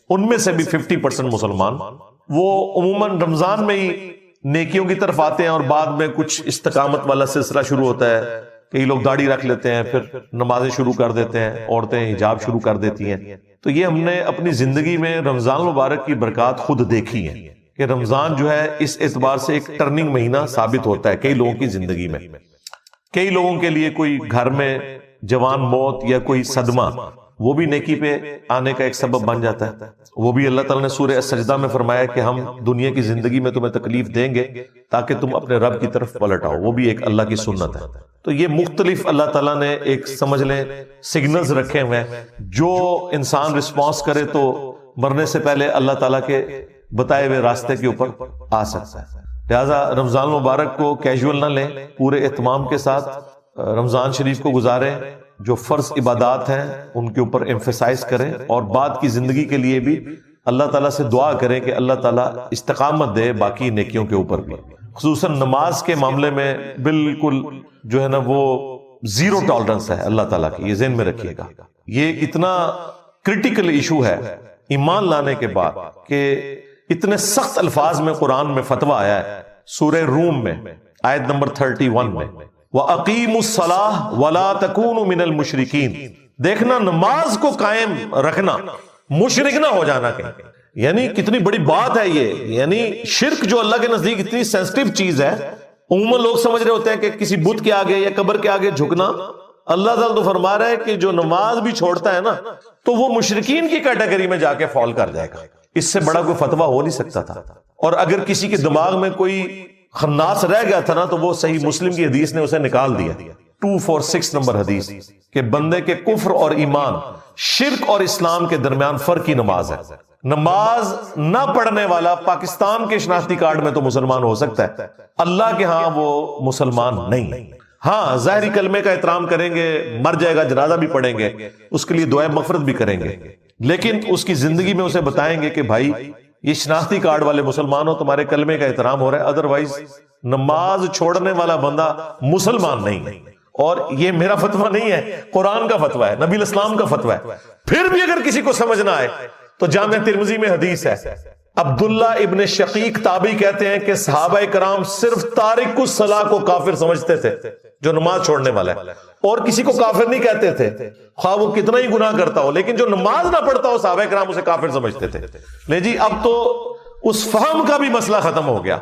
ان میں سے بھی 50% مسلمان وہ عموماً رمضان میں ہی نیکیوں کی طرف آتے ہیں، اور بعد میں کچھ استقامت والا سلسلہ شروع ہوتا ہے، کئی لوگ داڑھی رکھ لیتے ہیں، پھر نمازیں شروع کر دیتے ہیں، عورتیں حجاب شروع کر دیتی ہیں۔ تو یہ ہم نے اپنی زندگی میں رمضان مبارک کی برکات خود دیکھی ہیں کہ رمضان جو ہے اس اعتبار سے ایک ٹرننگ مہینہ ثابت ہوتا ہے کئی لوگوں کی زندگی میں۔ کئی لوگوں کے لیے کوئی گھر میں جوان موت یا کوئی صدمہ وہ بھی نیکی پہ آنے کا ایک سبب بن جاتا ہے۔ وہ بھی اللہ تعالیٰ نے سورہ السجدہ میں فرمایا کہ ہم دنیا کی زندگی میں تمہیں تکلیف دیں گے تاکہ تم اپنے رب کی طرف پلٹ آؤ، وہ بھی ایک اللہ کی سنت ہے۔ تو یہ مختلف اللہ تعالیٰ نے ایک سمجھ لیں سگنلز رکھے ہوئے ہیں، جو انسان رسپانس کرے تو مرنے سے پہلے اللہ تعالیٰ کے بتائے ہوئے راستے کے اوپر آ سکتا ہے۔ لہٰذا رمضان مبارک کو کیجول نہ لیں، پورے اہتمام کے ساتھ رمضان شریف کو گزاریں، جو فرض عبادات ہیں ان کے اوپر ایمفیسائز کریں، اور بعد کی زندگی کے لیے بھی اللہ تعالیٰ سے دعا کریں کہ اللہ تعالیٰ استقامت دے باقی نیکیوں کے اوپر بھی۔ خصوصاً نماز کے معاملے میں بالکل جو ہے نا وہ زیرو ٹالرنس ہے اللہ تعالیٰ کی، یہ ذہن میں رکھیے گا۔ یہ اتنا کرٹیکل ایشو ہے ایمان لانے کے بعد کہ اتنے سخت الفاظ میں قرآن میں فتویٰ آیا ہے، سورہ روم میں آیت نمبر 31 میں، وَأَقِيمُوا الصَّلَاةَ وَلَا تَكُونُوا مِنَ الْمُشْرِكِينَ۔ دیکھنا نماز کو قائم رکھنا، مشرک نہ ہو جانا کہیں۔ یعنی کتنی بڑی بات ہے یہ، یعنی شرک جو اللہ کے نزدیک اتنی سینسٹیو چیز ہے، عموماً لوگ سمجھ رہے ہوتے ہیں کہ کسی بت کے آگے یا قبر کے آگے جھکنا۔ اللہ تعالیٰ تو فرما رہا ہے کہ جو نماز بھی چھوڑتا ہے نا تو وہ مشرکین کی کیٹیگری میں جا کے فال کر جائے گا۔ اس سے بڑا کوئی فتویٰ ہو نہیں سکتا تھا۔ اور اگر کسی کے دماغ میں کوئی خناس رہ گیا تھا نا تو وہ صحیح مسلم کی حدیث نے اسے نکال دیا، 246 نمبر حدیث، کہ بندے کے کفر اور ایمان شرک اور اسلام کے درمیان فرق کی نماز ہے. نماز نہ پڑھنے والا پاکستان کے شناختی کارڈ میں تو مسلمان ہو سکتا ہے، اللہ کے ہاں وہ مسلمان نہیں. ہاں ظاہری کلمے کا احترام کریں گے، مر جائے گا جنازہ بھی پڑھیں گے، اس کے لیے دعائے مغفرت بھی کریں گے، لیکن اس کی زندگی میں اسے بتائیں گے کہ بھائی یہ شناختی کارڈ والے مسلمان ہو، تمہارے کلمے کا احترام ہو رہا ہے، ادروائز نماز چھوڑنے والا بندہ مسلمان نہیں ہے. اور یہ میرا فتویٰ نہیں ہے، قرآن کا فتویٰ ہے، نبی الاسلام کا فتویٰ ہے. پھر بھی اگر کسی کو سمجھ نہ آئے تو جامع ترمذی میں حدیث ہے، عبداللہ ابن شقیق تابعی کہتے ہیں کہ صحابہ کرام صرف تارک الصلاۃ کو کافر سمجھتے تھے، جو نماز چھوڑنے والا ہے، اور کسی کو کافر نہیں کہتے تھے خواہ وہ کتنا ہی گناہ کرتا ہو، لیکن جو نماز نہ پڑھتا ہو صحابہ کرام اسے کافر سمجھتے تھے. لے جی اب تو اس فہم کا بھی مسئلہ ختم ہو گیا.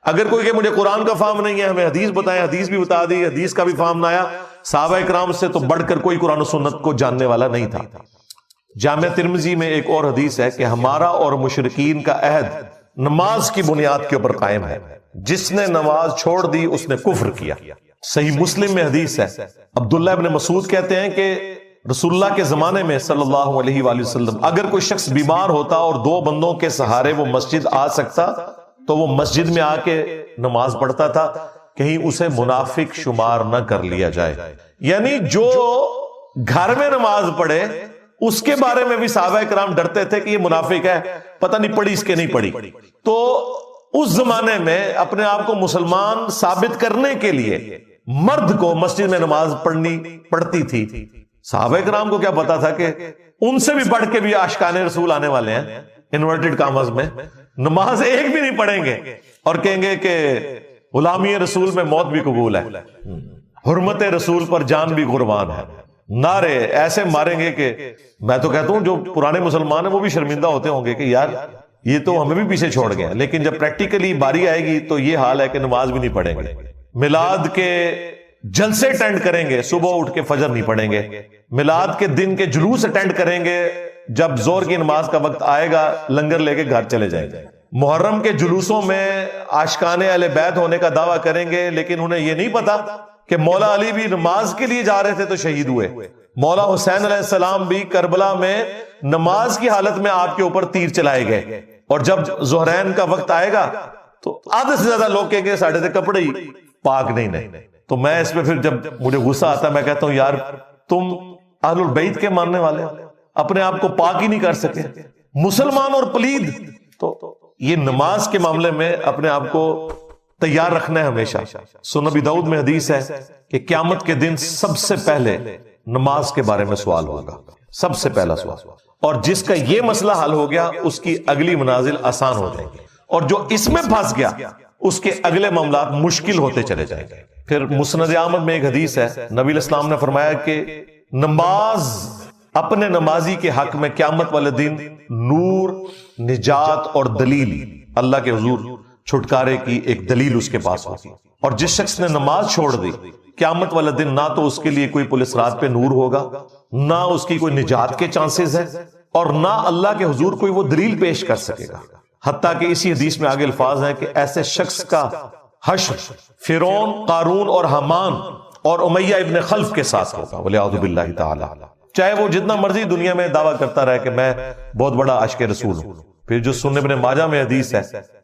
اگر کوئی کہ مجھے قرآن کا فہم نہیں ہے، ہمیں حدیث بتائیں، حدیث بھی بتا دی، حدیث کا بھی فہم نہ آیا. صحابہ کرام سے تو بڑھ کر کوئی قرآن و سنت کو جاننے والا نہیں تھا. جامع ترمذی میں ایک اور حدیث ہے کہ ہمارا اور مشرکین کا عہد نماز کی بنیاد کے اوپر قائم ہے، جس نے نماز چھوڑ دی اس نے کفر کیا. صحیح مسلم میں حدیث ہے، عبداللہ ابن مسعود کہتے ہیں کہ رسول اللہ کے زمانے میں صلی اللہ علیہ وآلہ وسلم اگر کوئی شخص بیمار ہوتا اور 2 بندوں کے سہارے وہ مسجد آ سکتا تو وہ مسجد میں آ کے نماز پڑھتا تھا، کہیں اسے منافق شمار نہ کر لیا جائے. یعنی جو گھر میں نماز پڑھے اس کے بارے میں بھی صحابہ کرام ڈرتے تھے کہ یہ منافق ہے، پتہ نہیں پڑھی اس کے نہیں پڑھی. تو اس زمانے میں اپنے آپ کو مسلمان ثابت کرنے کے لیے مرد کو مسجد میں نماز پڑھتی تھی. صحابہ کرام کو کیا پتا تھا کہ ان سے بھی بڑھ کے بھی عاشقان رسول آنے والے ہیں انورٹڈ کامز میں، نماز ایک بھی نہیں پڑھیں گے اور کہیں گے کہ غلامی رسول میں موت بھی قبول ہے، حرمت رسول پر جان بھی قربان ہے. نعرے ایسے ماریں گے کہ میں تو کہتا ہوں جو پرانے مسلمان ہیں وہ بھی شرمندہ ہوتے ہوں گے کہ یار یہ تو ہمیں بھی پیچھے چھوڑ گئے. لیکن جب پریکٹیکلی باری آئے گی تو یہ حال ہے کہ نماز بھی نہیں پڑھیں گے. میلاد کے جلسے اٹینڈ کریں گے، صبح اٹھ کے فجر نہیں پڑھیں گے. میلاد کے دن کے جلوس اٹینڈ کریں گے، جب زور کی نماز کا وقت آئے گا لنگر لے کے گھر چلے جائیں گے. محرم کے جلوسوں میں عاشقان اہل بیت ہونے کا دعویٰ کریں گے، لیکن انہیں یہ نہیں پتا کہ مولا علی بھی نماز کے لیے جا رہے تھے تو شہید ہوئے. مولا حسین علیہ السلام بھی کربلا میں نماز کی حالت میں آپ کے اوپر تیر چلائے گئے. اور جب ظہرین کا وقت آئے گا تو آدھے سے زیادہ لوگ کہیں گے ساڑھے سے کپڑے ہی پاک نہیں. تو میں اس پہ پھر جب مجھے غصہ آتا ہے میں کہتا ہوں یار تم اہل البیت کے ماننے والے اپنے آپ کو پاک ہی نہیں کر سکے، مسلمان اور پلید. تو یہ نماز کے معاملے میں اپنے آپ کو تیار رکھنا ہے ہمیشہ. سنن ابی داؤد میں حدیث ہے کہ قیامت کے دن سب سے پہلے نماز کے بارے میں سوال ہوگا، سب سے پہلا سوال. اور جس کا یہ مسئلہ حل ہو گیا اس کی اگلی منازل آسان ہو جائے گی، اور جو اس میں پھنس گیا اس کے اگلے معاملات مشکل ہوتے چلے جائیں گے. پھر مسند احمد میں ایک حدیث ہے، نبی الاسلام نے فرمایا کہ نماز اپنے نمازی کے حق میں قیامت والے دن نور، نجات اور دلیل، اللہ کے حضور چھٹکارے کی ایک دلیل اس کے پاس ہوگی. اور جس شخص نے نماز چھوڑ دی قیامت والے دن نہ تو اس کے لیے کوئی پولیس رات پہ نور ہوگا، نہ اس کی کوئی نجات کے چانسز ہیں، اور نہ اللہ کے حضور کوئی وہ دلیل پیش کر سکے گا. حتیٰ کہ اسی حدیث میں آگے الفاظ ہیں کہ ایسے شخص کا حشر فرعون، قارون اور حامان اور امیہ ابن خلف کے ساتھ ہوگا والعیاذ باللہ تعالی. چاہے وہ جتنا مرضی دنیا میں دعویٰ کرتا رہے کہ میں بہت بڑا عاشق رسول ہوں. پھر جو سنن ابن ماجہ میں حدیث ہے،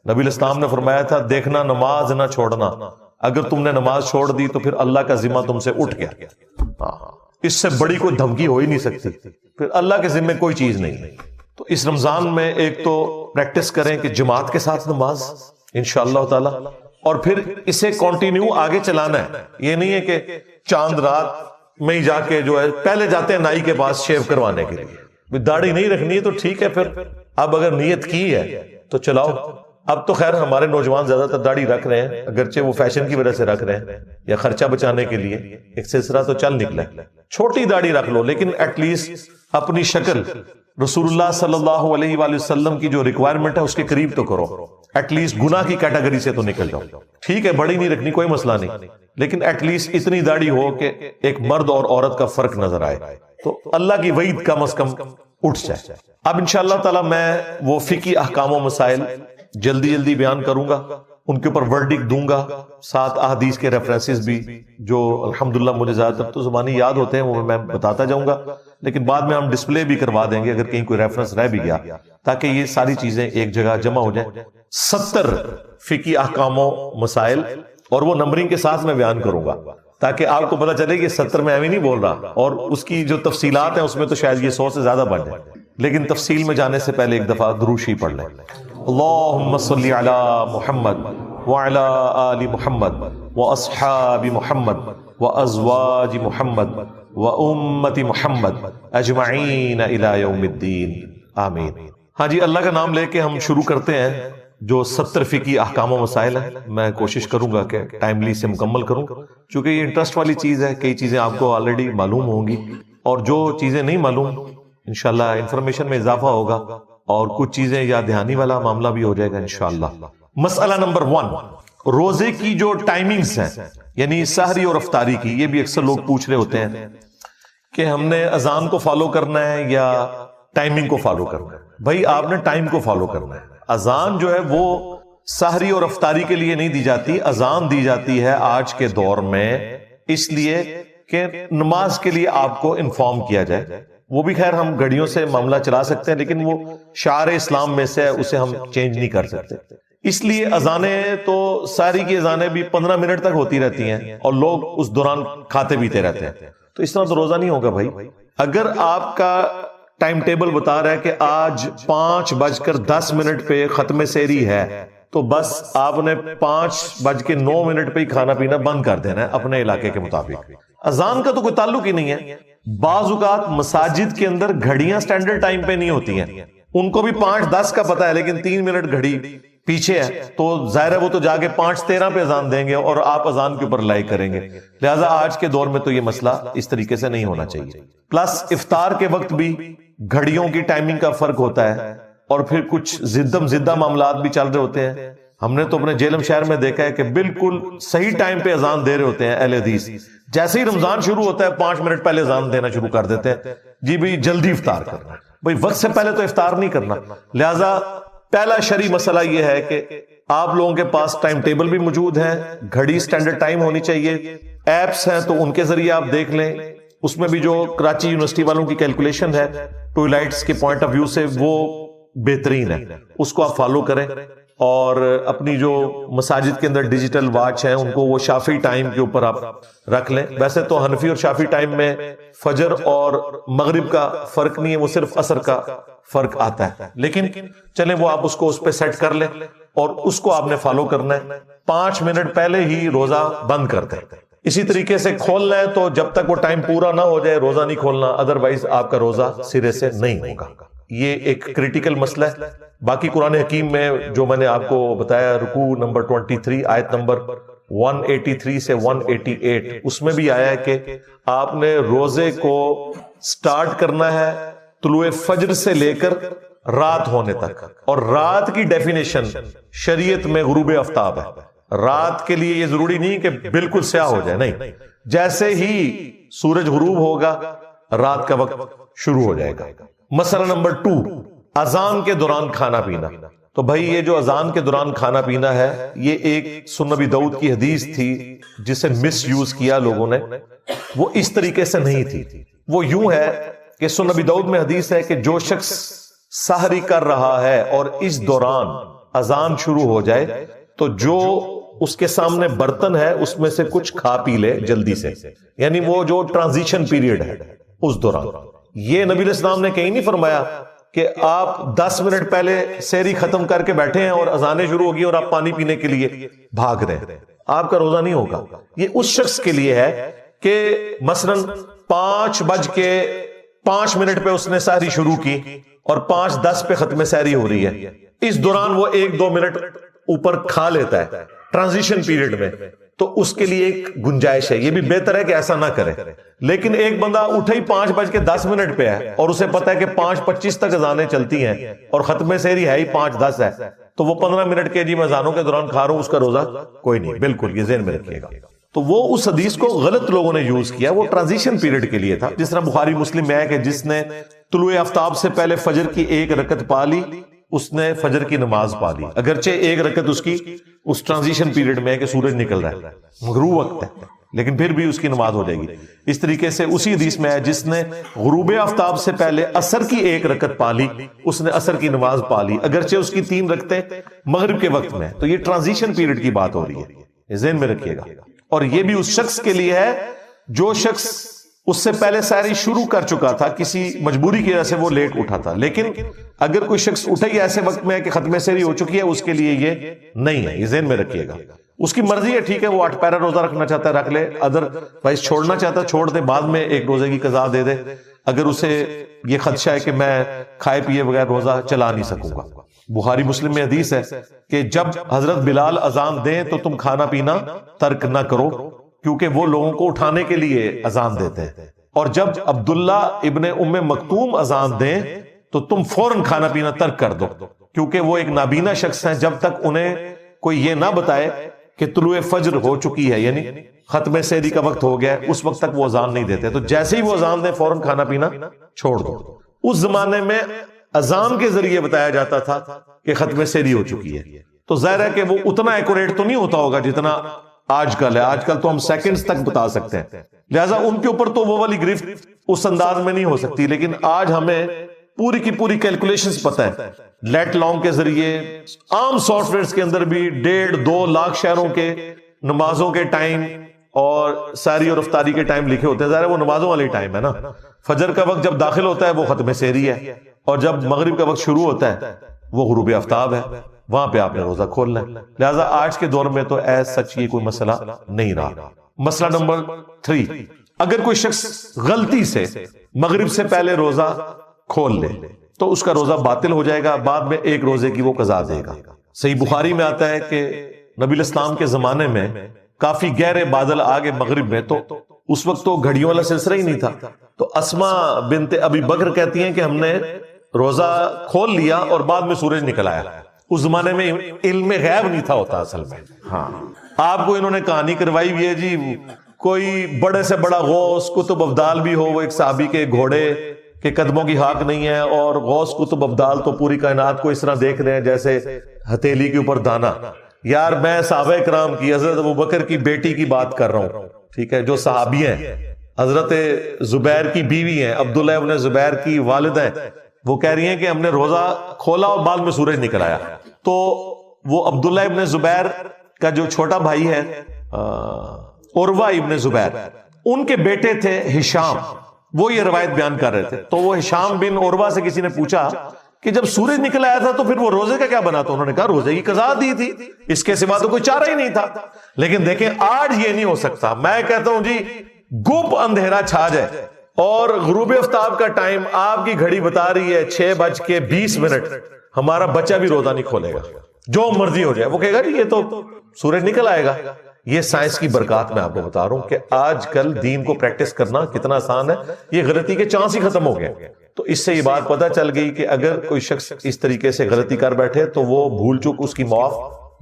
نبی الاسلام نے فرمایا تھا دیکھنا نماز نہ چھوڑنا، اگر تم نے نماز چھوڑ دی تو پھر اللہ کا ذمہ تم سے اٹھ گیا. اس سے بڑی کوئی دھمکی ہو ہی نہیں سکتی، پھر اللہ کے ذمہ کوئی چیز نہیں. تو اس رمضان میں ایک تو پریکٹس کریں کہ جماعت کے ساتھ نماز انشاءاللہ تعالی، اور پھر اسے کنٹینیو آگے چلانا ہے. یہ نہیں ہے کہ چاند رات میں ہی جا کے جو ہے پہلے جاتے ہیں نائی کے پاس شیو کروانے کے لیے، داڑھی نہیں رکھنی ہے تو ٹھیک ہے، پھر اب اگر نیت کی ہے تو چلاؤ. اب تو خیر ہمارے نوجوان زیادہ تر داڑھی رکھ رہے ہیں، اگرچہ وہ فیشن کی وجہ سے رکھ رہے ہیں یا خرچہ بچانے کے لیے، ایک سلسلہ تو چل نکلا. چھوٹی داڑھی رکھ لو لیکن ایٹ لیسٹ اپنی شکل رسول اللہ صلی اللہ علیہ وآلہ وسلم کی جو ریکوائرمنٹ ہے اس کے قریب تو کرو. ایٹ لیسٹ گناہ کی کیٹیگری سے تو نکل جاؤ. ٹھیک ہے بڑی نہیں رکھنی کوئی مسئلہ نہیں، لیکن ایٹ لیسٹ اتنی داڑھی ہو کہ ایک مرد اور عورت کا فرق نظر آئے، تو اللہ کی وعید کم از کم اٹھ جائے. اب انشاءاللہ تعالی میں وہ فقہی احکام و مسائل جلدی بیان کروں گا، ان کے اوپر ورڈکٹ دوں گا، 7 احادیث کے ریفرنسز بھی جو الحمدللہ مجھے زیادہ تر تو زبانی یاد ہوتے ہیں، وہ میں بتاتا جاؤں گا، لیکن بعد میں ہم ڈسپلے بھی کروا دیں گے اگر کہیں کوئی ریفرنس رہ بھی گیا، تاکہ یہ ساری چیزیں ایک جگہ جمع ہو جائیں۔ 70 فقہی احکام و مسائل، اور وہ نمبرنگ کے ساتھ میں بیان کروں گا تاکہ آپ کو پتہ چلے کہ 70 میں ایویں نہیں بول رہا، اور اس کی جو تفصیلات ہیں اس میں تو شاید یہ 100 سے زیادہ بن جائے، لیکن تفصیل میں جانے سے پہلے ایک دفعہ درود شریف پڑھ لیں۔ اللہم صلی علی محمد وعلی آل محمد واصحاب محمد وازواج محمد وامت محمد اجمعین الی یوم الدین آمین۔ ہاں جی، اللہ کا نام لے کے ہم شروع کرتے ہیں جو 70 فقہی احکام و مسائل ہیں۔ میں کوشش کروں گا کہ ٹائملی سے مکمل کروں، چونکہ یہ انٹرسٹ والی چیز ہے، کئی چیزیں آپ کو آلریڈی معلوم ہوں گی، اور جو چیزیں نہیں معلوم انشاءاللہ انفارمیشن میں اضافہ ہوگا، اور کچھ چیزیں یا دہانی والا معاملہ بھی ہو جائے گا انشاءاللہ۔ مسئلہ نمبر 1، روزے کی جو ٹائمنگز ہیں، یعنی سحری اور افطاری کی، یہ بھی اکثر لوگ پوچھ رہے ہوتے ہیں کہ ہم نے اذان کو فالو کرنا ہے یا ٹائمنگ کو فالو کرنا ہے۔ بھائی آپ نے ٹائم کو فالو کرنا ہے۔ اذان جو ہے وہ سحری اور افطاری کے لیے نہیں دی جاتی، اذان دی جاتی ہے آج کے دور میں اس لیے کہ نماز کے لیے آپ کو انفارم کیا جائے۔ وہ بھی خیر ہم گھڑیوں سے معاملہ چلا سکتے ہیں، لیکن وہ شعار اسلام میں سے اسے ہم چینج نہیں کر سکتے، اس لیے اذانیں تو ساری کی اذانیں بھی 15 منٹ تک ہوتی رہتی ہیں، اور لوگ اس دوران کھاتے پیتے رہتے ہیں، تو اس طرح تو روزہ نہیں ہوگا بھائی۔ اگر آپ کا ٹائم ٹیبل بتا رہا ہے کہ آج 5:10 پہ ختم سحری ہے، تو بس آپ نے 5:09 پہ ہی کھانا پینا بند کر دینا ہے اپنے علاقے کے مطابق۔ اذان کا تو کوئی تعلق ہی نہیں ہے۔ بعض اوقات مساجد کے اندر گھڑیاں سٹینڈرڈ ٹائم پہ نہیں ہوتی ہیں، ان کو بھی 5:10 کا پتا ہے، لیکن 3 منٹ گھڑی پیچھے ہے، تو ظاہر ہے وہ تو جا کے 5:13 پہ اذان دیں گے اور آپ اذان کے اوپر لائک کریں گے۔ لہٰذا آج کے دور میں تو یہ مسئلہ اس طریقے سے نہیں ہونا چاہیے۔ پلس افطار کے وقت بھی گھڑیوں کی ٹائمنگ کا فرق ہوتا ہے، اور پھر کچھ زدہ معاملات بھی چل رہے ہوتے ہیں۔ ہم نے تو اپنے جیلم شہر میں دیکھا ہے کہ بالکل صحیح ٹائم پہ اذان دے رہے ہوتے ہیں اہل حدیث، جیسے ہی رمضان شروع ہوتا ہے 5 منٹ پہلے اذان دینا شروع کر دیتے ہیں، جی بھائی جلدی افطار کرنا۔ بھائی وقت سے پہلے تو افطار نہیں کرنا۔ لہٰذا پہلا شرعی مسئلہ یہ ہے کہ آپ لوگوں کے پاس ٹائم ٹیبل بھی موجود ہے، گھڑی سٹینڈرڈ ٹائم ہونی چاہیے، ایپس ہیں تو ان کے ذریعے آپ دیکھ لیں، اس میں بھی جو کراچی یونیورسٹی والوں کی کیلکولیشن ہے ٹوائلٹس کے پوائنٹ آف ویو سے وہ بہترین ہے، اس کو آپ فالو کریں، اور اپنی جو مساجد کے اندر ڈیجیٹل واچ ہیں ان کو وہ شافعی ٹائم کے اوپر آپ رکھ لیں۔ ویسے تو حنفی اور شافعی ٹائم میں فجر اور مغرب کا فرق نہیں ہے، وہ صرف عصر کا فرق آتا ہے، لیکن چلیں وہ آپ اس کو اس پہ سیٹ کر لیں، اور اس کو آپ نے فالو کرنا ہے۔ 5 منٹ پہلے ہی روزہ بند کر دیں۔ اسی طریقے سے کھولنا ہے تو جب تک وہ ٹائم پورا نہ ہو جائے روزہ نہیں کھولنا، ادروائز آپ کا روزہ سرے سے نہیں ہوگا۔ یہ ایک کریٹیکل مسئلہ ہے۔ باقی قرآن حکیم میں جو میں نے آپ کو بتایا، رکوع نمبر 23 آیت نمبر 183 سے 188، اس میں بھی آیا ہے کہ آپ نے روزے کو سٹارٹ کرنا ہے طلوع فجر سے لے کر رات ہونے تک، اور رات کی ڈیفینیشن شریعت میں غروب آفتاب ہے۔ رات کے لیے یہ ضروری نہیں کہ بالکل سیاہ ہو جائے، نہیں، جیسے ہی سورج غروب ہوگا رات کا وقت شروع ہو جائے گا۔ مسئلہ نمبر 2، اذان کے دوران کھانا پینا۔ تو بھائی یہ جو اذان کے دوران کھانا پینا ہے، یہ ایک سنن ابی داؤد کی حدیث تھی جسے مس یوز کیا لوگوں نے، وہ اس طریقے سے نہیں تھی۔ وہ یوں ہے کہ سنن ابی داؤد میں حدیث ہے کہ جو شخص سحری کر رہا ہے اور اس دوران اذان شروع ہو جائے تو جو اس کے سامنے برتن ہے اس میں سے کچھ کھا پی لے جلدی سے، یعنی وہ جو ٹرانزیشن پیریڈ ہے اس دوران۔ یہ نبی علیہ السلام نے کہیں نہیں فرمایا کہ آپ 10 منٹ پہلے سحری ختم کر کے بیٹھے ہیں اور اذانیں شروع ہوگی اور آپ پانی پینے کے لیے بھاگ رہے ہیں، آپ کا روزہ نہیں ہوگا۔ یہ اس شخص کے لیے ہے کہ مثلا 5:05 پہ اس نے سحری شروع کی اور 5:10 پہ ختم سحری ہو رہی ہے، اس دوران وہ 1-2 منٹ اوپر کھا لیتا ہے ٹرانزیشن پیریڈ میں، تو اس کے لیے ایک گنجائش ہے۔ یہ بھی بہتر ہے کہ ایسا نہ کرے، لیکن ایک بندہ اٹھا ہی 5:10 پہ ہے اور اسے پتا ہے کہ 5:25 تک اذانیں چلتی ہیں اور ختم سحری ہے ہی 5:10 ہے، تو وہ 15 منٹ کے جی میں اذانوں کے دوران کھا رہا ہوں، اس کا روزہ کوئی نہیں، بالکل یہ ذہن میں رکھیے گا۔ تو وہ اس حدیث کو غلط لوگوں نے یوز کیا، وہ ٹرانزیشن پیریڈ کے لیے تھا۔ جس طرح بخاری مسلم میں ہے کہ جس نے طلوع آفتاب سے پہلے فجر کی 1 رکعت پا لی اس نے فجر کی نماز پا لی، اگرچہ ایک رکعت اس کی اس ٹرانزیشن پیریڈ میں ہے کہ سورج نکل رہا ہے، غروب وقت ہے، لیکن پھر بھی اس کی نماز ہو جائے گی۔ اس طریقے سے اسی حدیث میں ہے جس نے غروب آفتاب سے پہلے عصر کی ایک رکعت پا لی، اس نے عصر کی نماز پا لی، اگرچہ اس کی 3 رکعتیں مغرب کے وقت میں، تو یہ ٹرانزیشن پیریڈ کی بات ہو رہی ہے، یہ ذہن میں رکھیے گا۔ اور یہ بھی اس شخص کے لیے ہے جو شخص اس سے پہلے سحری شروع کر چکا تھا، کسی مجبوری کی وجہ سے وہ لیٹ اٹھا تھا، لیکن اگر کوئی شخص اٹھے ہی ایسے وقت میں ہے کہ ختم سحری ہو چکی ہے، اس کے لیے یہ نہیں ہے، یہ ذہن میں رکھیے گا۔ اس کی مرضی ہے، ٹھیک ہے، وہ 8 پیرا روزہ رکھنا چاہتا ہے رکھ لے، ادر وائز چھوڑنا چاہتا ہے چھوڑ دے، بعد میں ایک روزے کی قضا دے دے، اگر اسے یہ خدشہ ہے کہ میں کھائے پیے بغیر روزہ چلا نہیں سکوں گا۔ بخاری مسلم میں حدیث ہے کہ جب حضرت بلال اذان دیں تو تم کھانا پینا ترک نہ کرو، کیونکہ وہ لوگوں کو اٹھانے کے لیے اذان دیتے ہیں، اور جب عبداللہ ابن ام مکتوم اذان دیں تو تم فوراً کھانا پینا ترک کر دو، کیونکہ وہ ایک نابینا شخص ہیں، جب تک انہیں کوئی یہ نہ بتائے کہ طلوع فجر ہو چکی ہے، یعنی ختم سحری کا وقت ہو گیا ہے، اس وقت تک وہ اذان نہیں دیتے، تو جیسے ہی وہ اذان دیں فوراً کھانا پینا چھوڑ دو۔ اس زمانے میں اذان کے ذریعے بتایا جاتا تھا کہ ختم سحری ہو چکی ہے، تو ظاہر ہے کہ وہ اتنا ایکوریٹ تو نہیں ہوتا ہوگا جتنا آج کل ہے، آج کل تو ہم سیکنڈز تک بتا سکتے ہیں، لہٰذا ان کے اوپر تو وہ والی گرفت اس انداز میں نہیں ہو سکتی، لیکن آج ہمیں پوری کی پوری کیلکولیشنز پتہ ہے، لیٹ لانگ کے ذریعے عام سافٹ ویئرز کے اندر بھی 1.5-2 لاکھ شہروں کے نمازوں کے ٹائم اور ساری اور افطاری کے ٹائم لکھے ہوتے ہیں، ظاہر ہے وہ نمازوں والی ٹائم ہے نا، فجر کا وقت جب داخل ہوتا ہے وہ ختم سحری ہے، اور جب مغرب کا وقت شروع ہوتا ہے وہ غروب آفتاب ہے، وہاں پہ آپ نے روزہ کھولنا ہے، لہٰذا آج کے دور میں تو ایز سچ یہ کوئی مسئلہ نہیں رہا۔ مسئلہ نمبر 3، اگر کوئی شخص غلطی سے مغرب سے پہلے روزہ کھول لے تو اس کا روزہ باطل ہو جائے گا، بعد میں ایک روزے کی وہ قضا دے گا۔ صحیح بخاری میں آتا ہے کہ نبی اسلام کے زمانے میں کافی گہرے بادل آگے مغرب میں، تو اس وقت تو گھڑیوں والا سلسلہ ہی نہیں تھا، تو اسما بنت ابی بکر کہتی ہیں کہ ہم نے روزہ کھول لیا اور بعد میں سورج نکل آیا۔ اس زمانے میں علم غیب نہیں تھا ہوتا اصل میں، ہاں آپ کو انہوں نے کہانی کروائی ہوئی ہے جی، کوئی بڑے سے بڑا غوث قطب ابدال بھی ہو، وہ ایک صحابی کے گھوڑے کے قدموں کی ہاک نہیں ہے، اور غوث قطب ابدال تو پوری کائنات کو اس طرح دیکھ رہے ہیں جیسے ہتھیلی کے اوپر دانا۔ یار میں صحابہ کرام کی حضرت ابوبکر کی بیٹی کی بات کر رہا ہوں، ٹھیک ہے، جو صحابی ہیں، حضرت زبیر کی بیوی ہیں، عبداللہ ابن زبیر کی والدہ ہیں، وہ کہہ رہی ہیں کہ ہم نے روزہ کھولا اور بعد میں سورج نکل آیا۔ تو وہ عبداللہ ابن زبیر کا جو چھوٹا بھائی ہے عروہ ابن زبیر، ان کے بیٹے تھے ہشام، وہ یہ روایت بیان کر رہے تھے، تو وہ ہشام بن عروہ سے کسی نے پوچھا کہ جب سورج نکل آیا تھا تو پھر وہ روزے کا کیا بنا؟ تو انہوں نے کہا روزے کی قضا دی تھی، اس کے سوا تو کوئی چارہ ہی نہیں تھا۔ لیکن دیکھیں آج یہ نہیں ہو سکتا، میں کہتا ہوں جی گپ اندھیرا چھا جائے اور غروب آفتاب کا ٹائم آپ کی گھڑی بتا رہی ہے 6:20، ہمارا بچہ بھی روزہ نہیں کھولے گا، جو مرضی ہو جائے، وہ کہے گا جی یہ تو سورج نکل آئے گا۔ یہ سائنس کی برکات میں آپ کو بتا رہا ہوں کہ آج کل دین کو پریکٹس کرنا کتنا آسان ہے، یہ غلطی کے چانس ہی ختم ہو گئے۔ تو اس سے یہ بات پتہ چل گئی کہ اگر کوئی شخص اس طریقے سے غلطی کر بیٹھے تو وہ بھول چوک اس کی معاف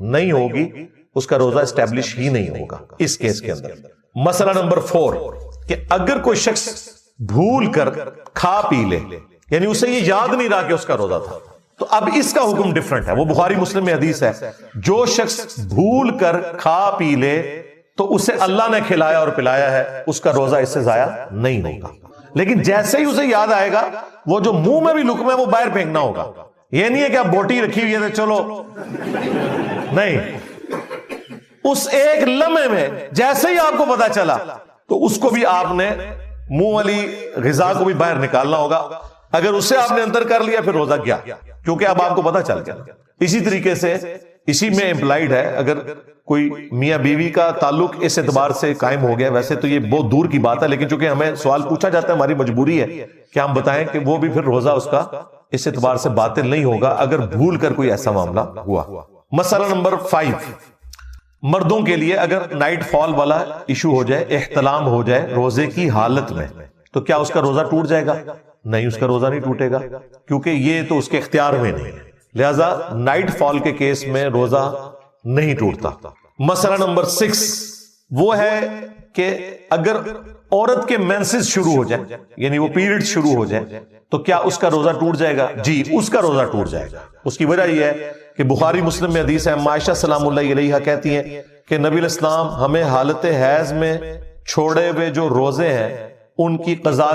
نہیں ہوگی، اس کا روزہ اسٹیبلش ہی نہیں ہوگا اس کیس کے اندر۔ مسئلہ نمبر 4 کہ اگر کوئی شخص بھول کر کھا پی لے، یعنی اسے یہ یاد نہیں رہا کہ اس کا روزہ تھا، تو اب اس کا حکم ڈیفرنٹ ہے، وہ بخاری مسلم میں حدیث ہے، جو شخص بھول کر کھا پی لے تو اسے اللہ نے کھلایا اور پلایا ہے، اس کا روزہ اس سے ضائع نہیں ہوگا، لیکن جیسے ہی اسے یاد آئے گا وہ جو منہ میں بھی لقمہ ہے وہ باہر پھینکنا ہوگا۔ یہ نہیں ہے کہ آپ بوٹی رکھی ہوئی ہے چلو، نہیں، اس ایک لمحے میں جیسے ہی آپ کو پتا چلا تو اس کو بھی آپ نے منہ والی غذا کو بھی باہر نکالنا ہوگا، اگر اسے آپ نے اندر کر لیا پھر روزہ گیا، کیونکہ اب آپ کو پتا چل گیا۔ اسی طریقے سے اسی میں امپلائڈ ہے، اگر کوئی میاں بیوی کا تعلق اس اعتبار سے قائم ہو گیا، ویسے تو یہ بہت دور کی بات ہے، لیکن چونکہ ہمیں سوال پوچھا جاتا ہے ہماری مجبوری ہے کہ ہم بتائیں کہ وہ بھی پھر روزہ اس کا اس اعتبار سے باطل نہیں ہوگا اگر بھول کر کوئی ایسا معاملہ ہوا۔ مسئلہ نمبر 5، مردوں کے لیے اگر نائٹ فال والا ایشو ہو جائے، احتلام ہو جائے روزے کی حالت میں، تو کیا اس کا روزہ ٹوٹ جائے گا؟ نہیں، اس کا روزہ نہیں ٹوٹے گا، کیونکہ یہ تو اس کے اختیار میں نہیں ہے، لہذا نائٹ فال کے کیس میں روزہ نہیں ٹوٹتا۔ مسئلہ نمبر 6 وہ ہے کہ اگر عورت کے مینسز شروع ہو جائے، یعنی وہ پیریڈ شروع ہو جائے، تو کیا اس کا روزہ ٹوٹ جائے گا؟ جی، اس کا روزہ ٹوٹ جائے گا۔ اس کی وجہ یہ ہے کہ بخاری مسلم میں حدیث ہے، عائشہ سلام اللہ علیہا کہتی ہیں کہ نبی علیہ السلام ہمیں حالت حیض میں چھوڑے ہوئے جو روزے ہیں ان کی قضا کا